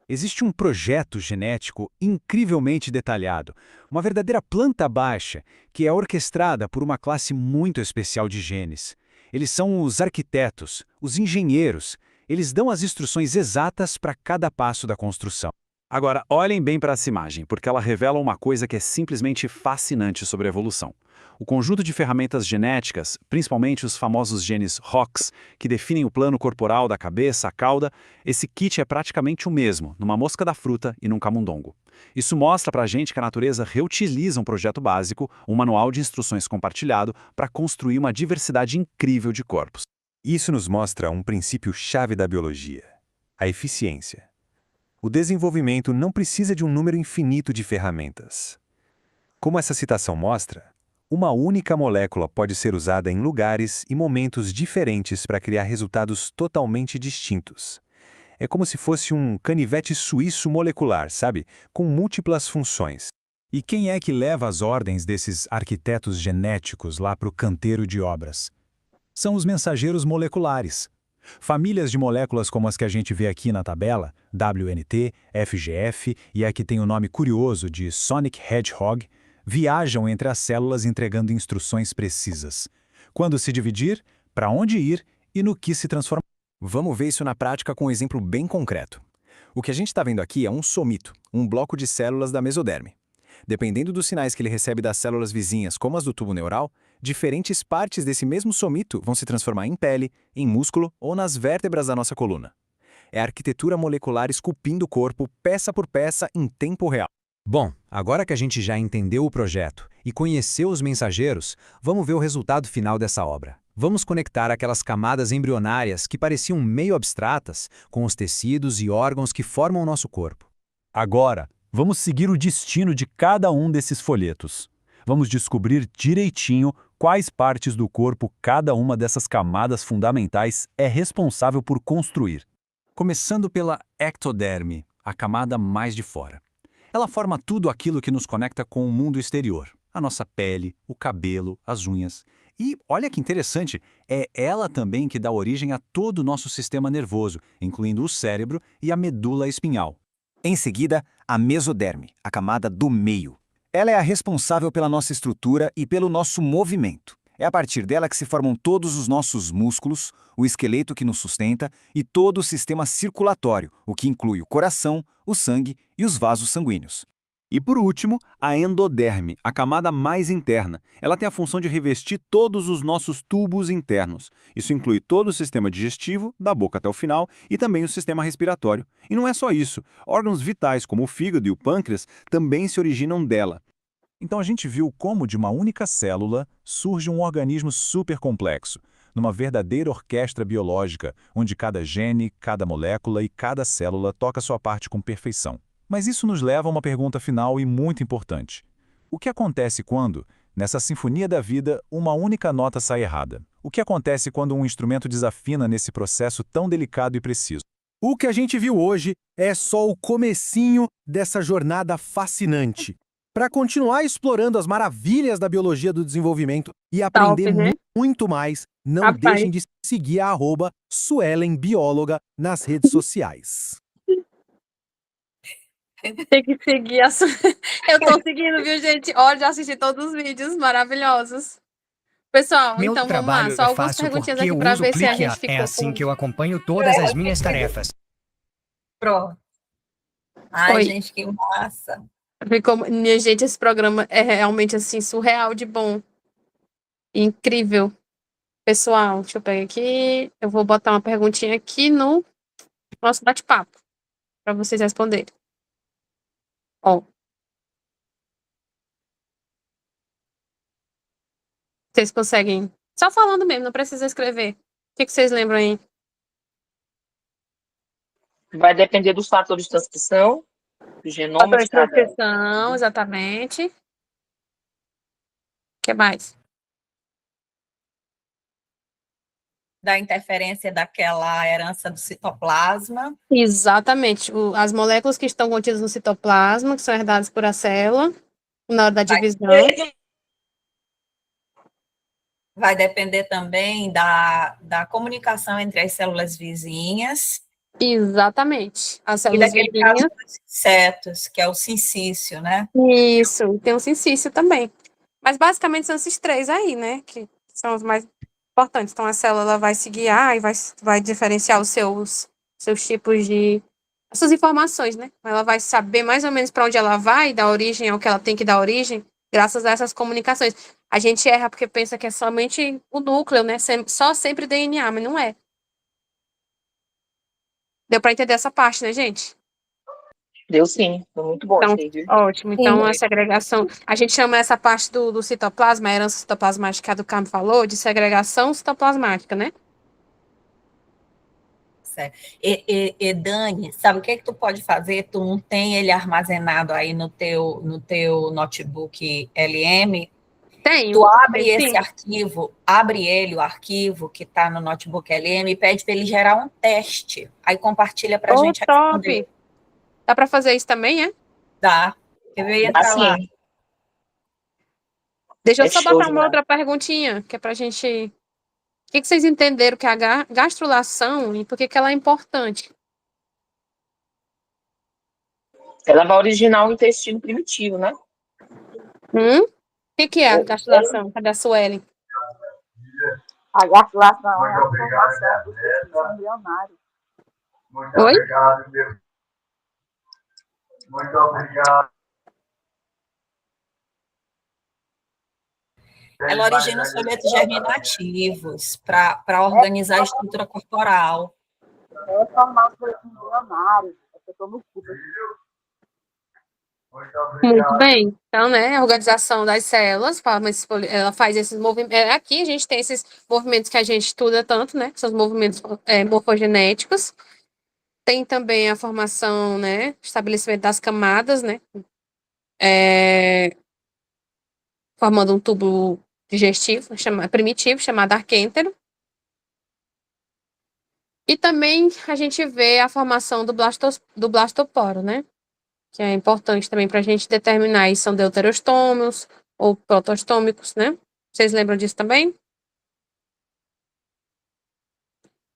Speaker 7: Existe um projeto genético incrivelmente detalhado, uma verdadeira planta baixa, que é orquestrada por uma classe muito especial de genes. Eles são os arquitetos, os engenheiros. Eles dão as instruções exatas para cada passo da construção. Agora, olhem bem para essa imagem, porque ela revela uma coisa que é simplesmente fascinante sobre a evolução. O conjunto de ferramentas genéticas, principalmente os famosos genes ROX, que definem o plano corporal da cabeça à cauda, esse kit é praticamente o mesmo, numa mosca da fruta e num camundongo. Isso mostra para a gente que a natureza reutiliza um projeto básico, um manual de instruções compartilhado, para construir uma diversidade incrível de corpos. Isso nos mostra um princípio-chave da biologia: a eficiência. O desenvolvimento não precisa de um número infinito de ferramentas. Como essa citação mostra, uma única molécula pode ser usada em lugares e momentos diferentes para criar resultados totalmente distintos. É como se fosse um canivete suíço molecular, sabe? Com múltiplas funções. E quem é que leva as ordens desses arquitetos genéticos lá para o canteiro de obras? São os mensageiros moleculares. Famílias de moléculas como as que a gente vê aqui na tabela, WNT, FGF e a que tem o nome curioso de Sonic Hedgehog, viajam entre as células entregando instruções precisas. Quando se dividir, para onde ir e no que se transformar. Vamos ver isso na prática com um exemplo bem concreto. O que a gente está vendo aqui é um somito, um bloco de células da mesoderme. Dependendo dos sinais que ele recebe das células vizinhas, como as do tubo neural, diferentes partes desse mesmo somito vão se transformar em pele, em músculo ou nas vértebras da nossa coluna. É a arquitetura molecular esculpindo o corpo, peça por peça, em tempo real. Bom, agora que a gente já entendeu o projeto e conheceu os mensageiros, vamos ver o resultado final dessa obra. Vamos conectar aquelas camadas embrionárias que pareciam meio abstratas com os tecidos e órgãos que formam o nosso corpo. Agora, vamos seguir o destino de cada um desses folhetos. Vamos descobrir direitinho quais partes do corpo cada uma dessas camadas fundamentais é responsável por construir. Começando pela ectoderme, a camada mais de fora. Ela forma tudo aquilo que nos conecta com o mundo exterior. A nossa pele, o cabelo, as unhas. E, olha que interessante, é ela também que dá origem a todo o nosso sistema nervoso, incluindo o cérebro e a medula espinhal. Em seguida, a mesoderme, a camada do meio. Ela é a responsável pela nossa estrutura e pelo nosso movimento. É a partir dela que se formam todos os nossos músculos, o esqueleto que nos sustenta e todo o sistema circulatório, o que inclui o coração, o sangue e os vasos sanguíneos. E por último, a endoderme, a camada mais interna. Ela tem a função de revestir todos os nossos tubos internos. Isso inclui todo o sistema digestivo, da boca até o final, e também o sistema respiratório. E não é só isso. Órgãos vitais, como o fígado e o pâncreas, também se originam dela. Então a gente viu como de uma única célula surge um organismo super complexo, numa verdadeira orquestra biológica, onde cada gene, cada molécula e cada célula toca sua parte com perfeição. Mas isso nos leva a uma pergunta final e muito importante. O que acontece quando, nessa sinfonia da vida, uma única nota sai errada? O que acontece quando um instrumento desafina nesse processo tão delicado e preciso? O que a gente viu hoje é só o comecinho dessa jornada fascinante.
Speaker 8: para continuar explorando as maravilhas da biologia do desenvolvimento e aprender
Speaker 2: Top, né?
Speaker 8: muito mais, não
Speaker 2: Rapaz.
Speaker 8: deixem de seguir a @suelenbióloga nas redes sociais.
Speaker 2: Tem que seguir a sua... Eu tô seguindo, viu, gente? Olha, já assisti todos os vídeos maravilhosos. Pessoal,
Speaker 9: Meu
Speaker 2: então vamos lá.
Speaker 9: trabalho
Speaker 2: Só
Speaker 9: é
Speaker 2: algumas
Speaker 9: fácil
Speaker 2: perguntinhas
Speaker 9: porque
Speaker 2: aqui
Speaker 9: eu
Speaker 2: para
Speaker 9: uso
Speaker 2: ver se a
Speaker 9: ClickUp.
Speaker 2: gente ficou
Speaker 9: É assim
Speaker 2: com...
Speaker 9: que eu acompanho todas as minhas tarefas.
Speaker 1: Pronto. Ai,
Speaker 2: Oi.
Speaker 1: gente, que massa.
Speaker 2: Ficou... Minha gente, esse programa é realmente, assim, surreal de bom. Incrível. Pessoal, deixa eu pegar aqui. Eu vou botar uma perguntinha aqui no nosso bate-papo para vocês responderem. Ó. Vocês conseguem... Só falando mesmo, não precisa escrever. O que vocês lembram aí?
Speaker 5: Vai depender dos fatores de transcrição, do genoma
Speaker 2: Fatores
Speaker 5: de
Speaker 2: de
Speaker 5: cada.
Speaker 2: transcrição, exatamente. O que mais?
Speaker 1: Da interferência daquela herança do citoplasma.
Speaker 2: Exatamente. As moléculas que estão contidas no citoplasma, que são herdadas por a célula, na hora da divisão.
Speaker 1: Vai depender também da comunicação entre as células vizinhas
Speaker 2: Exatamente. As
Speaker 1: e
Speaker 2: células
Speaker 1: daquele caso
Speaker 2: vizinhas.
Speaker 1: dos insetos, que é o sincício, né?
Speaker 2: Isso. Tem o sincício também. Mas basicamente são esses três aí, né? Que são os mais importantes. Então a célula vai se guiar e vai diferenciar os seus tipos de. As suas informações, né? Ela vai saber mais ou menos para onde ela vai, dar origem ao que ela tem que dar origem, graças a essas comunicações. A gente erra porque pensa que é somente o núcleo, né? Só sempre DNA, mas não é. Deu para entender essa parte, né, gente?
Speaker 5: Deu sim, foi muito bom
Speaker 2: Então,
Speaker 5: isso aí, viu?
Speaker 2: ótimo. Então, a segregação, a gente chama essa parte do citoplasma, a herança citoplasmática que a do Carmo falou, de segregação citoplasmática, né?
Speaker 1: Certo. E Dani, sabe o que tu pode fazer? Tu não tem ele armazenado aí no teu notebook LM?
Speaker 2: Tenho.
Speaker 1: Tu abre
Speaker 2: Tenho,
Speaker 1: esse
Speaker 2: sim.
Speaker 1: arquivo, abre ele, o arquivo que está no notebook LM, e pede para ele gerar um teste. Aí compartilha para a
Speaker 2: Ô,
Speaker 1: gente responder.
Speaker 2: top! Dá para fazer isso também, é?
Speaker 1: Tá? Eu ia entrar lá.
Speaker 5: Assim,
Speaker 2: Deixa eu
Speaker 5: é
Speaker 2: só
Speaker 5: show
Speaker 2: botar uma
Speaker 5: demais.
Speaker 2: outra perguntinha, que é pra gente... O que vocês entenderam que é a gastrulação e por que ela é importante?
Speaker 5: Ela vai originar o intestino primitivo, né?
Speaker 2: O que é a gastrulação? Cadê a Suelen?
Speaker 4: A gastrulação é a formação do tecido embrionário.
Speaker 2: Oi?
Speaker 3: Muito obrigado.
Speaker 1: Ela origina os folhetos germinativos para organizar a estrutura corporal.
Speaker 4: É formar o tecido embrionário. É que eu tô no culto.
Speaker 2: Muito bem. Então, né, a organização das células, ela faz esses movimentos. Aqui a gente tem esses movimentos que a gente estuda tanto, né? Que são os movimentos morfogenéticos. Tem também a formação, né? Estabelecimento das camadas, né? Formando um tubo digestivo, primitivo, chamado arquêntero. E também a gente vê a formação do blastoporo, né? Que é importante também para a gente determinar se são deuterostômicos ou protostômicos, né? Vocês lembram disso também?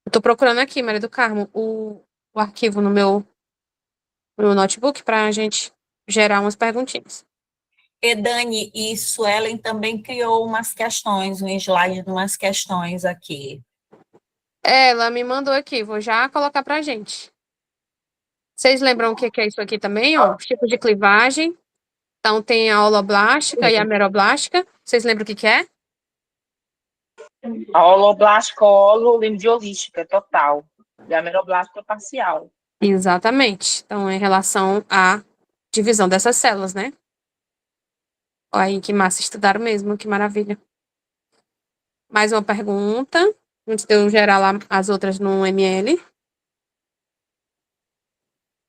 Speaker 2: Eu tô procurando aqui, Maria do Carmo, o arquivo no meu notebook para a gente gerar umas perguntinhas.
Speaker 1: E Dani e Suelen também criou umas questões, um slide de umas questões aqui.
Speaker 2: Ela me mandou aqui, vou já colocar pra gente. Vocês lembram o que é isso aqui também, ó? Os tipos de clivagem. Então, tem a holoblástica e a meroblástica. Vocês lembram o que é?
Speaker 5: A holoblástica hololimbiolística total. E a meroblástica parcial.
Speaker 2: Exatamente. Então, é em relação à divisão dessas células, né? Olha aí, que massa, estudaram mesmo, que maravilha. Mais uma pergunta, antes de eu gerar lá as outras no ML.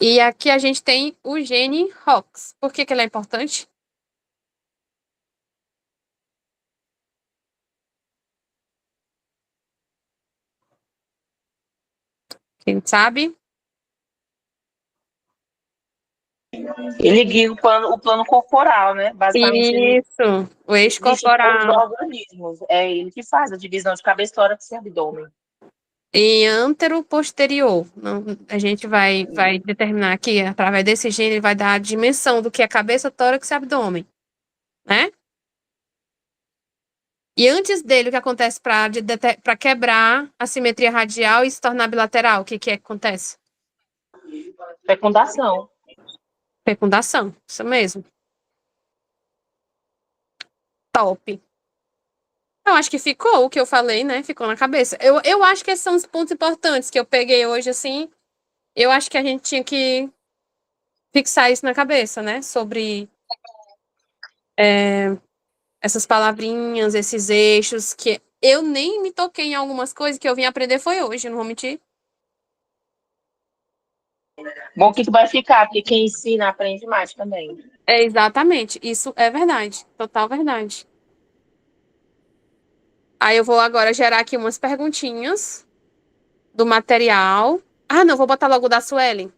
Speaker 2: E aqui a gente tem o gene ROX. Por que ele é importante? Quem sabe?
Speaker 5: Ele guia o plano corporal, né? Basicamente, ele
Speaker 2: Isso, o eixo
Speaker 5: distingue os
Speaker 2: corporal.
Speaker 5: organismos. É ele que faz a divisão de cabeça, tórax e abdômen.
Speaker 2: E antero-posterior. A gente vai determinar aqui, através desse gene, ele vai dar a dimensão do que é cabeça, tórax e abdômen, né? E antes dele, o que acontece para quebrar a simetria radial e se tornar bilateral? O que é que acontece?
Speaker 5: Fecundação.
Speaker 2: Fecundação, isso mesmo. Top. Eu acho que ficou o que eu falei, né? Ficou na cabeça. Eu acho que esses são os pontos importantes que eu peguei hoje, assim. Eu acho que a gente tinha que fixar isso na cabeça, né? Sobre essas palavrinhas, esses eixos, que eu nem me toquei em algumas coisas que eu vim aprender foi hoje, não vou mentir.
Speaker 5: Bom que tu vai ficar, porque quem ensina aprende mais também.
Speaker 2: É exatamente, isso é verdade, total verdade. Aí eu vou agora gerar aqui umas perguntinhas do material. Ah, não, vou botar logo o da Suelen.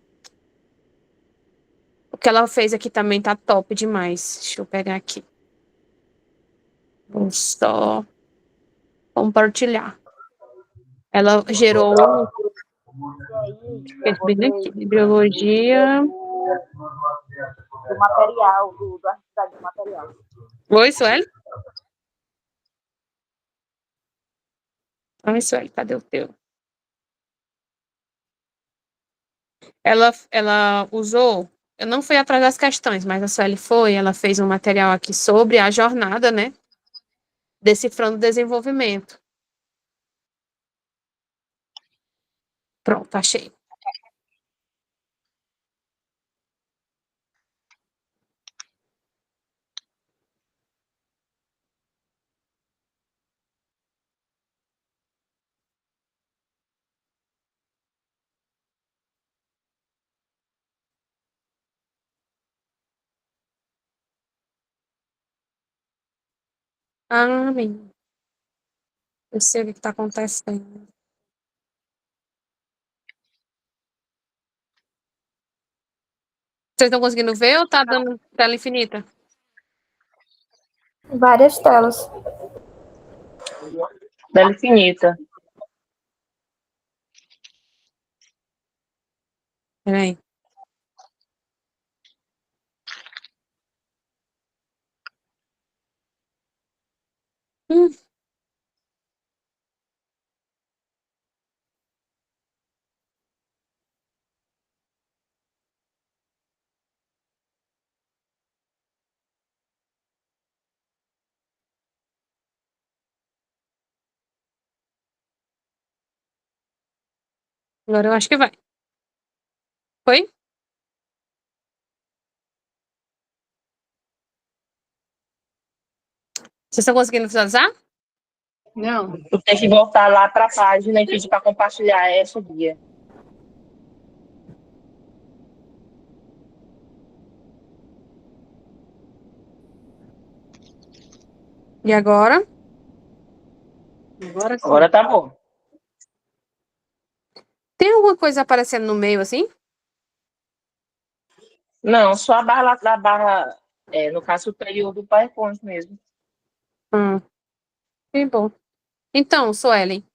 Speaker 2: O que ela fez aqui também tá top demais. Deixa eu pegar aqui. Vou só compartilhar. Ela gerou biologia.
Speaker 4: Do material, da atividade do material.
Speaker 2: Oi, Sueli? Oi, Sueli, cadê o teu? Ela usou. Eu não fui atrás das questões, mas a Sueli foi. Ela fez um material aqui sobre a jornada, né? Decifrando o desenvolvimento. Pronto, achei. Amém. Eu sei o que está acontecendo. Vocês estão conseguindo ver ou tá dando tela infinita?
Speaker 10: Várias telas.
Speaker 5: Tela infinita.
Speaker 2: Peraí. Hum. Agora eu acho que vai. Foi? Vocês estão conseguindo visualizar?
Speaker 6: Não.
Speaker 5: Tu tem que voltar lá para a página e pedir para compartilhar essa guia.
Speaker 2: E agora?
Speaker 6: Agora sim.
Speaker 5: Agora tá bom.
Speaker 2: Tem alguma coisa aparecendo no meio assim?
Speaker 5: Não, só a barra da barra, no caso superior do PowerPoint mesmo.
Speaker 2: Que bom. Então, Suelen.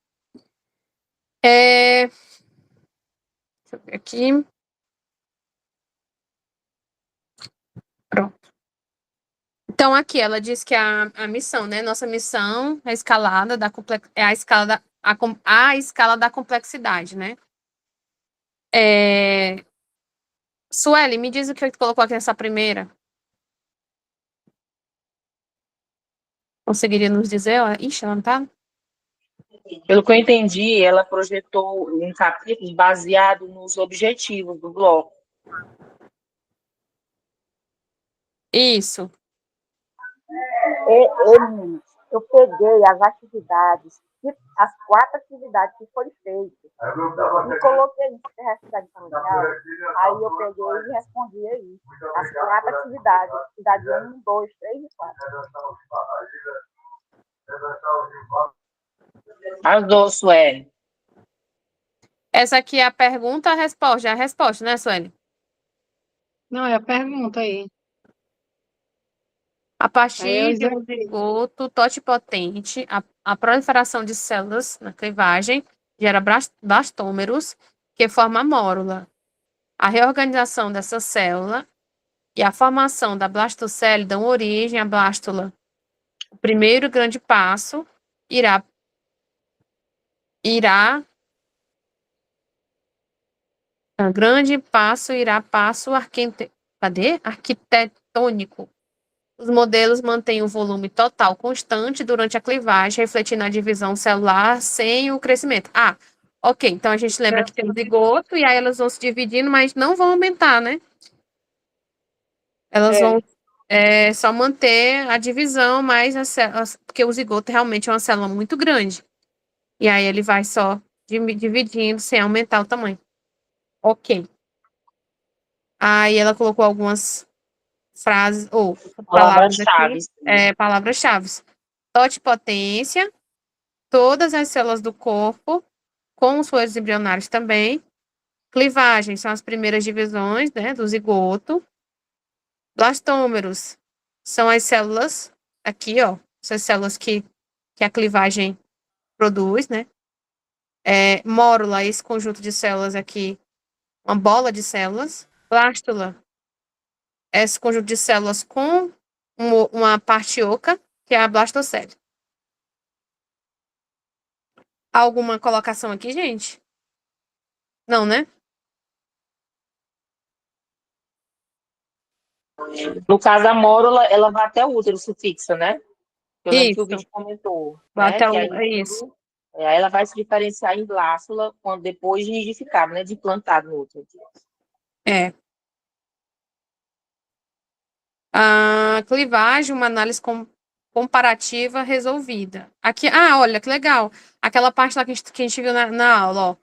Speaker 2: Deixa eu ver aqui. Pronto. Então, aqui ela diz que a missão, né? Nossa missão é a escalada da é a escala da complexidade, né? Sueli, me diz o que tu colocou aqui nessa primeira. Conseguiria nos dizer? Ixi, ela não tá?
Speaker 5: Pelo que eu entendi, ela projetou um capítulo baseado nos objetivos do bloco.
Speaker 2: Isso.
Speaker 4: Eu peguei as atividades, as 4 atividades que foram feitas, e coloquei isso na atividade familiar, aí eu peguei e respondi aí. As 4 atividades, atividade 1, 2, 3 e 4.
Speaker 5: Arrasou, Sueli.
Speaker 2: Essa aqui é a pergunta, a resposta. É a resposta, né, Sueli?
Speaker 6: Não, é a pergunta aí.
Speaker 2: A
Speaker 6: Aí
Speaker 2: partir
Speaker 6: eu
Speaker 2: de um zigoto totipotente, a proliferação de células na clivagem gera blastômeros, que formam a mórula. A reorganização dessa célula e a formação da blastocele dão origem à blástula. O primeiro grande passo irá passo arquitetônico. Os modelos mantêm o volume total constante durante a clivagem, refletindo a divisão celular sem o crescimento. Ah, ok. Então a gente lembra que tem o zigoto e aí elas vão se dividindo, mas não vão aumentar, né? Elas vão só manter a divisão, mas porque o zigoto realmente é uma célula muito grande. E aí ele vai só dividindo sem aumentar o tamanho. Ok. Aí ela colocou algumas frases, ou palavras aqui,
Speaker 5: Palavras-chave.
Speaker 2: palavras-chave. Totipotência, todas as células do corpo, com os fluidos embrionários também. Clivagem, são as primeiras divisões, né, do zigoto. Blastômeros, são as células, aqui, ó, essas células que a clivagem produz, né. Mórula, esse conjunto de células aqui, uma bola de células. Blástula, esse conjunto de células com uma parte oca, que é a blastocele. Alguma colocação aqui, gente? Não, né?
Speaker 5: No caso da mórula, ela vai até o útero, se fixa, né? Eu lembro que o
Speaker 2: Isso.
Speaker 5: vídeo comentou,
Speaker 2: Vai
Speaker 5: né?
Speaker 2: até
Speaker 5: Que
Speaker 2: o,
Speaker 5: aí,
Speaker 2: é isso.
Speaker 5: aí ela vai se diferenciar em blástula quando depois de nidificado, né? De implantado no útero.
Speaker 2: É. A clivagem, uma análise comparativa resolvida. Aqui, olha, que legal. Aquela parte lá que a gente viu na aula, ó.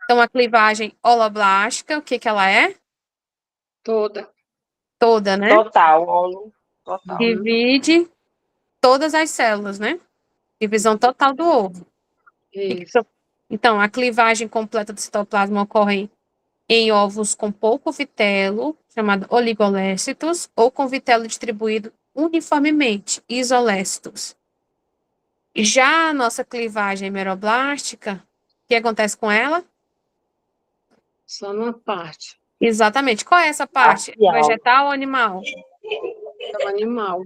Speaker 2: Então, a clivagem holoblástica, o que que ela é?
Speaker 6: toda.
Speaker 2: Toda, né?
Speaker 5: Total, olo, total.
Speaker 2: Divide todas as células, né? Divisão total do ovo.
Speaker 6: Isso.
Speaker 2: Então, a clivagem completa do citoplasma ocorre em ovos com pouco vitelo, chamado oligolécitos, ou com vitelo distribuído uniformemente, isolécitos. Já a nossa clivagem meroblástica, o que acontece com ela?
Speaker 6: Só numa parte.
Speaker 2: Exatamente. Qual é essa parte?
Speaker 5: Parcial.
Speaker 2: Vegetal ou animal?
Speaker 6: É o animal.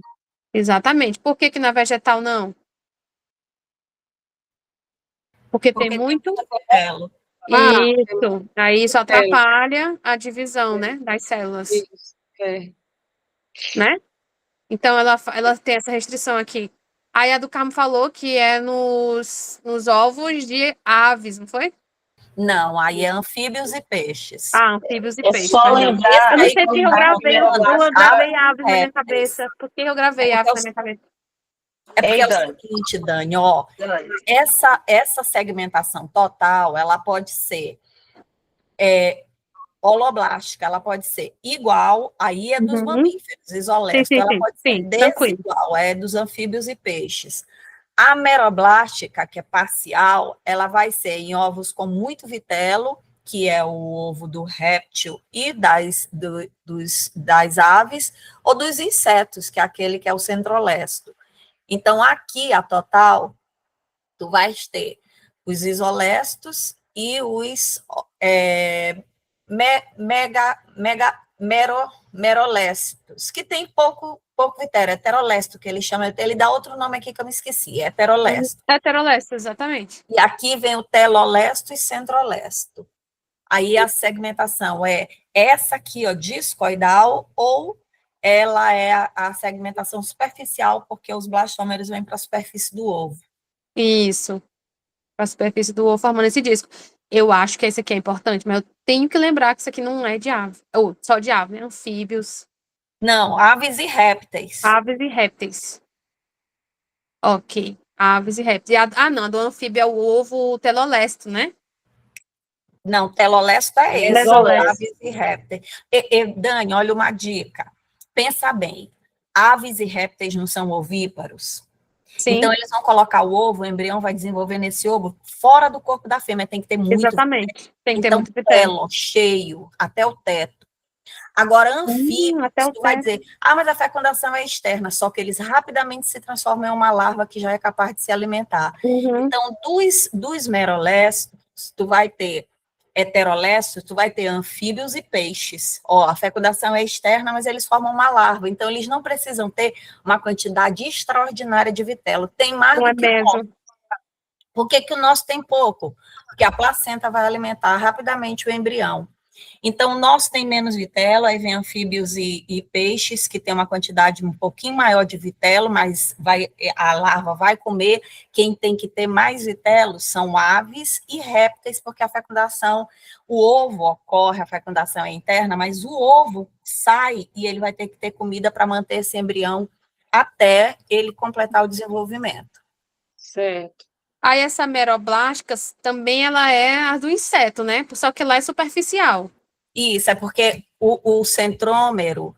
Speaker 2: Exatamente. Por que na vegetal não? Porque tem muito...
Speaker 1: vitelo.
Speaker 2: Isso. Aí isso
Speaker 6: vitelo.
Speaker 2: atrapalha a divisão, né, das células,
Speaker 6: Isso. É.
Speaker 2: né? Então, ela tem essa restrição aqui. Aí a do Carmo falou que é nos ovos de aves, não foi?
Speaker 1: Não, aí é anfíbios e peixes.
Speaker 2: Anfíbios e
Speaker 5: É
Speaker 2: peixes.
Speaker 5: só
Speaker 2: Perdão.
Speaker 5: lembrar.
Speaker 2: Eu não
Speaker 1: Aí,
Speaker 2: sei
Speaker 1: quando
Speaker 2: porque eu
Speaker 1: vai
Speaker 2: gravei, eu
Speaker 1: comer
Speaker 2: gravei aves na minha
Speaker 1: répteis,
Speaker 2: cabeça. Por que eu gravei
Speaker 1: É porque
Speaker 2: aves na minha cabeça?
Speaker 1: É porque
Speaker 5: Ei,
Speaker 1: é o
Speaker 5: Dani.
Speaker 1: seguinte, Dani, ó,
Speaker 5: Dani,
Speaker 1: essa segmentação total, ela pode ser holoblástica, ela pode ser igual, aí é dos
Speaker 2: Uhum.
Speaker 1: mamíferos, isolécito,
Speaker 2: Sim,
Speaker 1: ela pode ser
Speaker 2: tranquilo.
Speaker 1: desigual, é dos anfíbios e peixes. A meroblástica, que é parcial, ela vai ser em ovos com muito vitelo, que é o ovo do réptil e das aves, ou dos insetos, que é aquele que é o centrolesto. Então, aqui, a total, tu vais ter os isolestos e os meroléstos, que tem pouco vitero, heterolesto, que ele chama, ele dá outro nome aqui que eu me esqueci, heterolesto.
Speaker 2: Heterolesto, exatamente.
Speaker 1: E aqui vem o telolesto e centrolesto. Aí a segmentação é essa aqui, ó, discoidal, ou ela é a segmentação superficial, porque os blastômeros vêm para a superfície do ovo.
Speaker 2: Isso. Para a superfície do ovo formando esse disco. Eu acho que esse aqui é importante, mas eu tenho que lembrar que isso aqui não é de ave. Ou só de ave, né? Anfíbios.
Speaker 1: Não, aves e répteis.
Speaker 2: Aves e répteis. Ok. Aves e répteis. Não, a do anfíbio é o ovo telolesto, né?
Speaker 1: Não, telolesto é esse,
Speaker 2: Telolesto.
Speaker 1: aves e répteis. Dani, olha uma dica. Pensa bem, aves e répteis não são ovíparos?
Speaker 2: Sim,
Speaker 1: Então, eles vão colocar o ovo, o embrião vai desenvolver nesse ovo fora do corpo da fêmea, tem que ter muito.
Speaker 2: exatamente. Tem que ter
Speaker 1: Então,
Speaker 2: muito vitelo.
Speaker 1: telo, cheio, até o teto. Agora, anfíbios,
Speaker 2: até o
Speaker 1: tu vai
Speaker 2: teto.
Speaker 1: dizer, mas a fecundação é externa, só que eles rapidamente se transformam em uma larva que já é capaz de se alimentar.
Speaker 2: Uhum.
Speaker 1: Então, dos merolestos, tu vai ter heterolestos, tu vai ter anfíbios e peixes. A fecundação é externa, mas eles formam uma larva, então eles não precisam ter uma quantidade extraordinária de vitelo. Tem mais
Speaker 2: Não é
Speaker 1: do que o
Speaker 2: mesmo.
Speaker 1: nosso. Por que o nosso tem pouco? Porque a placenta vai alimentar rapidamente o embrião. Então, o nosso tem menos vitelo, aí vem anfíbios e peixes, que tem uma quantidade um pouquinho maior de vitelo, mas a larva vai comer. Quem tem que ter mais vitelo são aves e répteis, porque a fecundação, o ovo ocorre, a fecundação é interna, mas o ovo sai e ele vai ter que ter comida para manter esse embrião até ele completar o desenvolvimento.
Speaker 6: Certo.
Speaker 2: Aí essa meroblástica também ela é a do inseto, né? Só que lá é superficial.
Speaker 1: Isso, é porque o centrômero,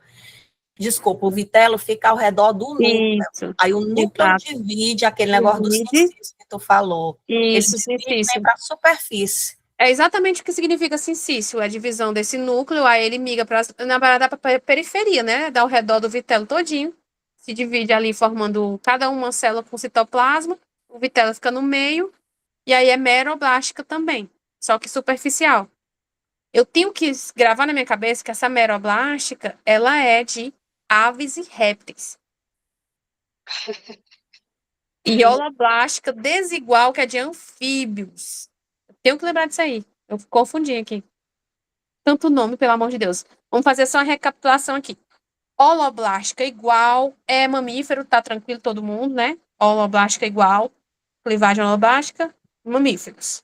Speaker 1: desculpa, o vitelo fica ao redor do núcleo.
Speaker 2: Isso,
Speaker 1: Aí o núcleo
Speaker 2: exato.
Speaker 1: divide aquele negócio do
Speaker 2: Divide.
Speaker 1: cincício que tu falou. Ele
Speaker 2: Isso,
Speaker 1: divide
Speaker 2: cincício.
Speaker 1: para a superfície.
Speaker 2: É exatamente o que significa cincício, é a divisão desse núcleo, aí ele migra para, na verdade, para a periferia, né? Dá ao redor do vitelo todinho, se divide ali formando cada uma célula com citoplasma, o vitelo fica no meio, e aí é meroblástica também, só que superficial. Eu tenho que gravar na minha cabeça que essa meroblástica, ela é de aves e répteis. E holoblástica desigual, que é de anfíbios. Eu tenho que lembrar disso aí. Eu confundi aqui. Tanto nome, pelo amor de Deus. Vamos fazer só uma recapitulação aqui. Holoblástica igual é mamífero, tá tranquilo todo mundo, né? Holoblástica igual, clivagem holoblástica, mamíferos.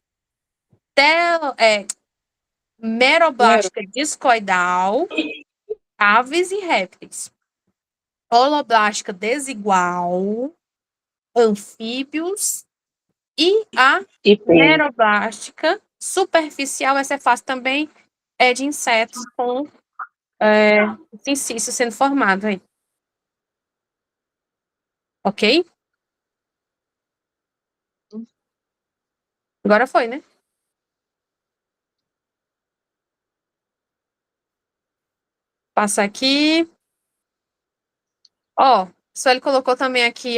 Speaker 2: Meroblástica discoidal, aves e répteis. Holoblástica desigual, anfíbios. E a meroblástica superficial, essa é fácil também, é de insetos com cincício sendo formado aí. Ok? Agora foi, né? Passa aqui. Só ele colocou também aqui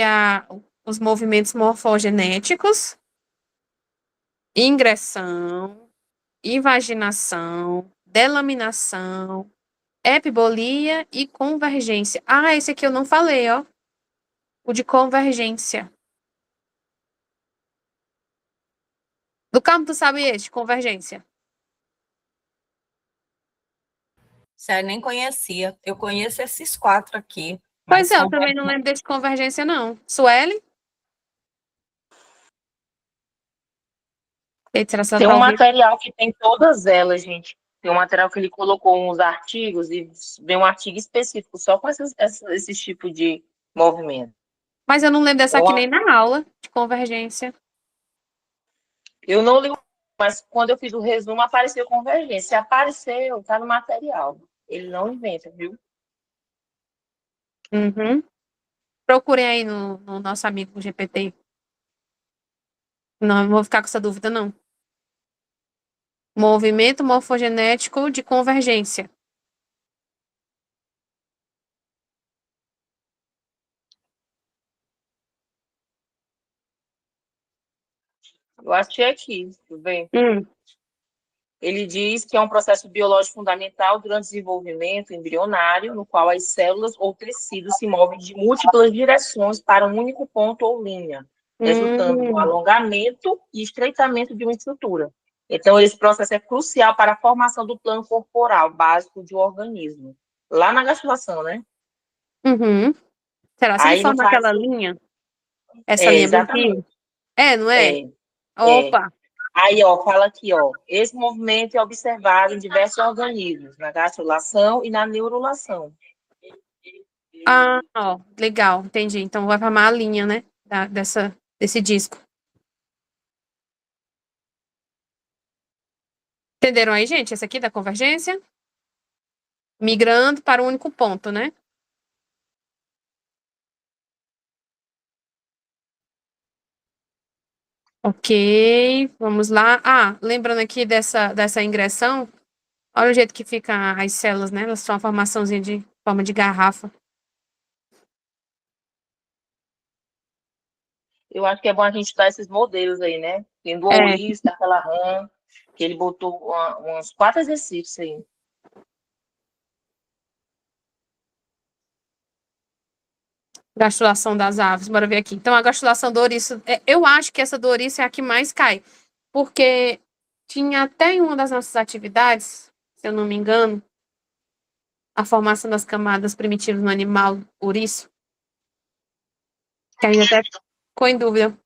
Speaker 2: os movimentos morfogenéticos, ingressão, invaginação, delaminação, epibolia e convergência. Esse aqui eu não falei, ó. O de convergência. Do campo, tu sabe esse, de convergência?
Speaker 1: Sério, nem conhecia. Eu conheço esses 4 aqui.
Speaker 2: Pois
Speaker 1: Mas
Speaker 2: é, eu também não lembro desse de convergência, não. Sueli? Eita, será que ela
Speaker 5: Tem
Speaker 2: tá
Speaker 5: um
Speaker 2: ouvindo?
Speaker 5: material que tem todas elas, gente. Tem um material que ele colocou uns artigos e vem um artigo específico só com esse tipo de movimento.
Speaker 2: Mas eu não lembro dessa aqui
Speaker 5: Então,
Speaker 2: nem na aula de convergência.
Speaker 5: eu não li, mas quando eu fiz o resumo, apareceu convergência. Se apareceu, tá no material. Ele não inventa, viu?
Speaker 2: Uhum. Procurem aí no nosso amigo GPT. Não vou ficar com essa dúvida, não. Movimento morfogenético de convergência.
Speaker 5: Eu achei aqui, tudo bem?
Speaker 2: Hum.
Speaker 5: Ele diz que é um processo biológico fundamental durante o desenvolvimento embrionário, no qual as células ou tecidos se movem de múltiplas direções para um único ponto ou linha, resultando no alongamento e estreitamento de uma estrutura. Então, esse processo é crucial para a formação do plano corporal básico de um organismo. Lá na gastrulação, né?
Speaker 2: Uhum. Será? Se ele
Speaker 5: Aí, no
Speaker 2: forma aquela
Speaker 5: caso,
Speaker 2: linha, essa linha bem aqui?
Speaker 5: exatamente.
Speaker 2: Não é?
Speaker 5: É.
Speaker 2: Opa!
Speaker 5: Aí, fala aqui, esse movimento é observado em diversos organismos, na gastrulação e na neurulação.
Speaker 2: Legal, entendi. Então vai formar a linha, né? Desse disco. Entenderam aí, gente? Esse aqui da convergência? Migrando para um único ponto, né? Ok, vamos lá. Lembrando aqui dessa ingressão, Olha o jeito que fica as células, né? Elas são uma formaçãozinha de forma de garrafa.
Speaker 5: Eu acho que é bom a gente estudar esses modelos aí, né? Tem do
Speaker 2: É,
Speaker 5: Ouriço, daquela RAM, que ele botou uns 4 exercícios aí.
Speaker 2: gastrulação das aves. Bora ver aqui. Então, a gastrulação do ouriço, eu acho que essa do ouriço é a que mais cai, porque tinha até em uma das nossas atividades, se eu não me engano, a formação das camadas primitivas no animal ouriço, que a gente até ficou em dúvida.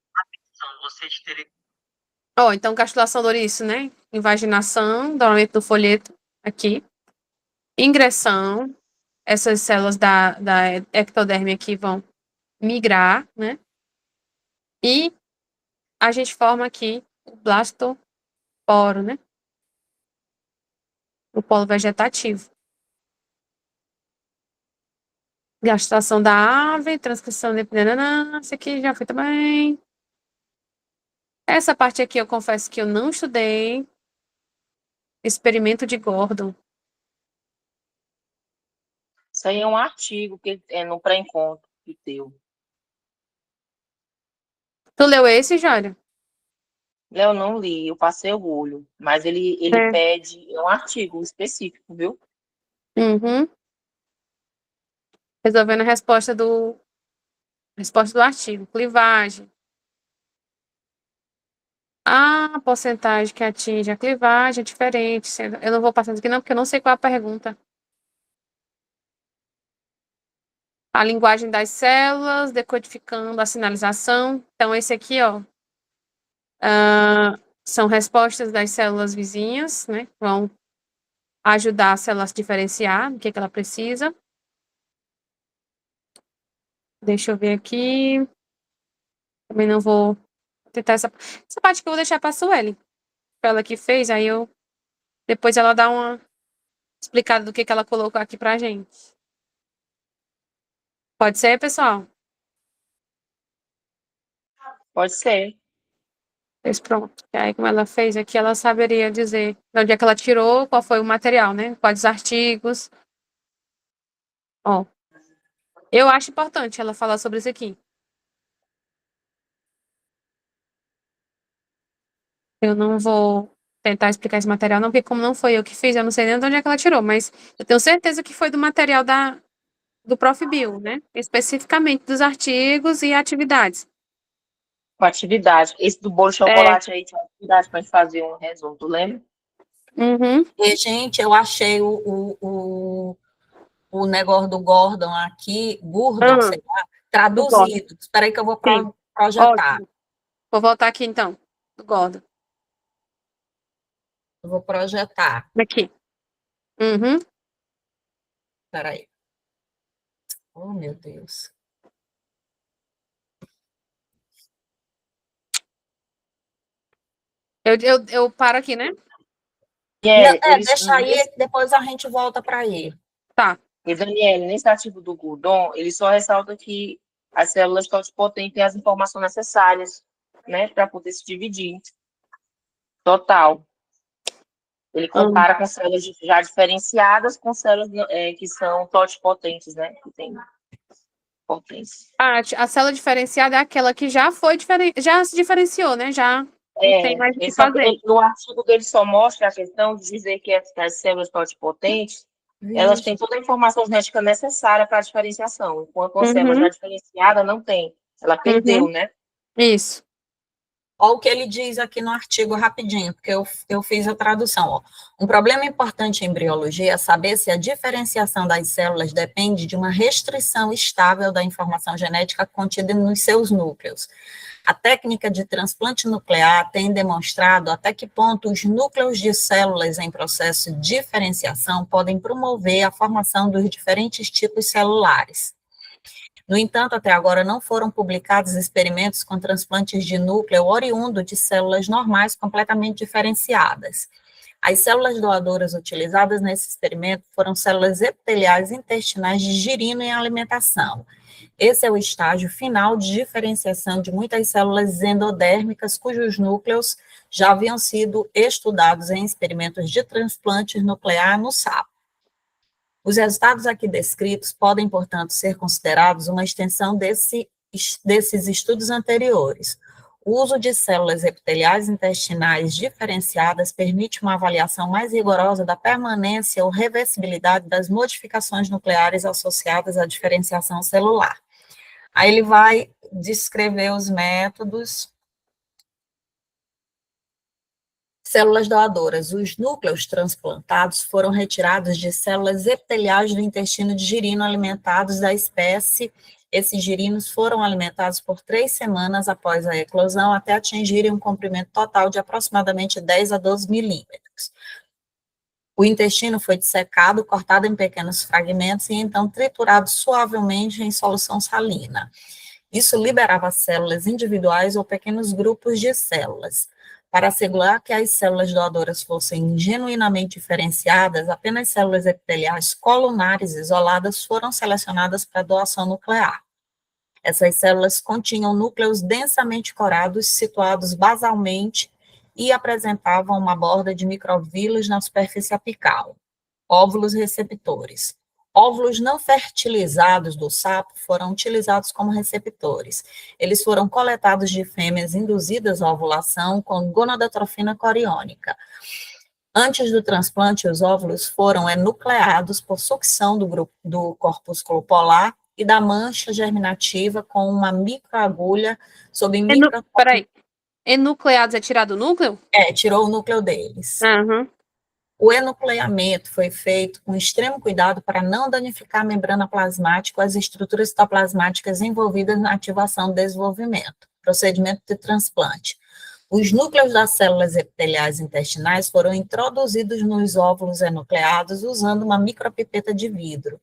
Speaker 2: Ó, então, gastrulação do ouriço, né? Invaginação, normalmente no folheto, aqui. Ingressão, essas células da ectoderme aqui vão migrar, né? E a gente forma aqui o blastoporo, né? O polo vegetativo. Gastação da ave, transcrição de... Isso aqui já foi também. Essa parte aqui eu confesso que eu não estudei. Experimento de Gordon.
Speaker 5: Isso aí é um artigo que é no pré-encontro que deu.
Speaker 2: Tu leu esse, Jória?
Speaker 5: Eu não li, eu passei o olho, mas ele
Speaker 2: É.
Speaker 5: pede um artigo específico, viu?
Speaker 2: Uhum. Resolvendo a resposta do artigo. Clivagem. A porcentagem que atinge a clivagem é diferente. Eu não vou passar isso aqui não, porque eu não sei qual é a pergunta. A linguagem das células, decodificando a sinalização. Então, esse aqui, ó, são respostas das células vizinhas, né? Vão ajudar a célula a se diferenciar do que ela precisa. Deixa eu ver aqui. Também não vou tentar essa parte que eu vou deixar para a Sueli. Ela que fez, aí eu depois ela dá uma explicada do que ela colocou aqui pra gente. Pode ser, pessoal?
Speaker 5: Pode ser.
Speaker 2: Pois pronto. E aí, como ela fez aqui, ela saberia dizer de onde é que ela tirou, qual foi o material, né? Quais os artigos. Ó, eu acho importante ela falar sobre isso aqui. Eu não vou tentar explicar esse material, não, porque como não foi eu que fiz, eu não sei nem de onde é que ela tirou, mas eu tenho certeza que foi do material do Prof. Bill, né? Especificamente dos artigos e atividades.
Speaker 5: Com atividade. Esse do bolo de chocolate aí tinha atividade para gente fazer um resumo, tu lembra?
Speaker 2: Uhum.
Speaker 1: E, gente, eu achei o negócio do Gordon aqui, Gordon, sei lá, traduzido. Espera aí que eu vou projetar.
Speaker 2: Ótimo. Vou voltar aqui, então, do Gordon.
Speaker 1: Eu vou projetar.
Speaker 2: Aqui. Uhum.
Speaker 1: Espera aí. Oh, meu Deus.
Speaker 2: Eu paro aqui, né?
Speaker 1: Deixa aí, depois a gente volta para aí.
Speaker 2: Tá.
Speaker 5: E, Daniele, nesse artigo do Gordon, ele só ressalta que as células totipotentes têm as informações necessárias, né, para poder se dividir. Total. Ele compara com células já diferenciadas com células que são totipotentes, né, que tem potência.
Speaker 2: A célula diferenciada é aquela que já se diferenciou, né? Já não tem mais o que fazer.
Speaker 5: No artigo dele só mostra a questão de dizer que as células totipotentes, elas têm toda a informação genética necessária para a diferenciação, enquanto uma célula já diferenciada não tem. Ela perdeu, né?
Speaker 2: Isso.
Speaker 1: Olha o que ele diz aqui no artigo rapidinho, porque eu fiz a tradução. Ó. Um problema importante em embriologia é saber se a diferenciação das células depende de uma restrição estável da informação genética contida nos seus núcleos. A técnica de transplante nuclear tem demonstrado até que ponto os núcleos de células em processo de diferenciação podem promover a formação dos diferentes tipos celulares. No entanto, até agora não foram publicados experimentos com transplantes de núcleo oriundo de células normais completamente diferenciadas. As células doadoras utilizadas nesse experimento foram células epiteliais intestinais de girino em alimentação. Esse é o estágio final de diferenciação de muitas células endodérmicas cujos núcleos já haviam sido estudados em experimentos de transplante nuclear no sapo. Os resultados aqui descritos podem, portanto, ser considerados uma extensão desses estudos anteriores. O uso de células epiteliais intestinais diferenciadas permite uma avaliação mais rigorosa da permanência ou reversibilidade das modificações nucleares associadas à diferenciação celular. Aí ele vai descrever os métodos. Células doadoras. Os núcleos transplantados foram retirados de células epiteliais do intestino de girino alimentados da espécie. Esses girinos foram alimentados por 3 semanas após a eclosão, até atingirem um comprimento total de aproximadamente 10 a 12 milímetros. O intestino foi dissecado, cortado em pequenos fragmentos e então triturado suavemente em solução salina. Isso liberava células individuais ou pequenos grupos de células. Para assegurar que as células doadoras fossem genuinamente diferenciadas, apenas células epiteliais colunares isoladas foram selecionadas para doação nuclear. Essas células continham núcleos densamente corados, situados basalmente, e apresentavam uma borda de microvílulos na superfície apical, óvulos receptores. Óvulos não fertilizados do sapo foram utilizados como receptores. Eles foram coletados de fêmeas induzidas à ovulação com gonadotrofina coriônica. Antes do transplante, os óvulos foram enucleados por sucção do corpúsculo polar e da mancha germinativa com uma microagulha sob microscópio.
Speaker 2: Peraí. Enucleados é tirado o núcleo?
Speaker 1: Tirou o núcleo deles.
Speaker 2: Uhum.
Speaker 1: O enucleamento foi feito com extremo cuidado para não danificar a membrana plasmática ou as estruturas citoplasmáticas envolvidas na ativação do desenvolvimento, procedimento de transplante. Os núcleos das células epiteliais intestinais foram introduzidos nos óvulos enucleados usando uma micropipeta de vidro.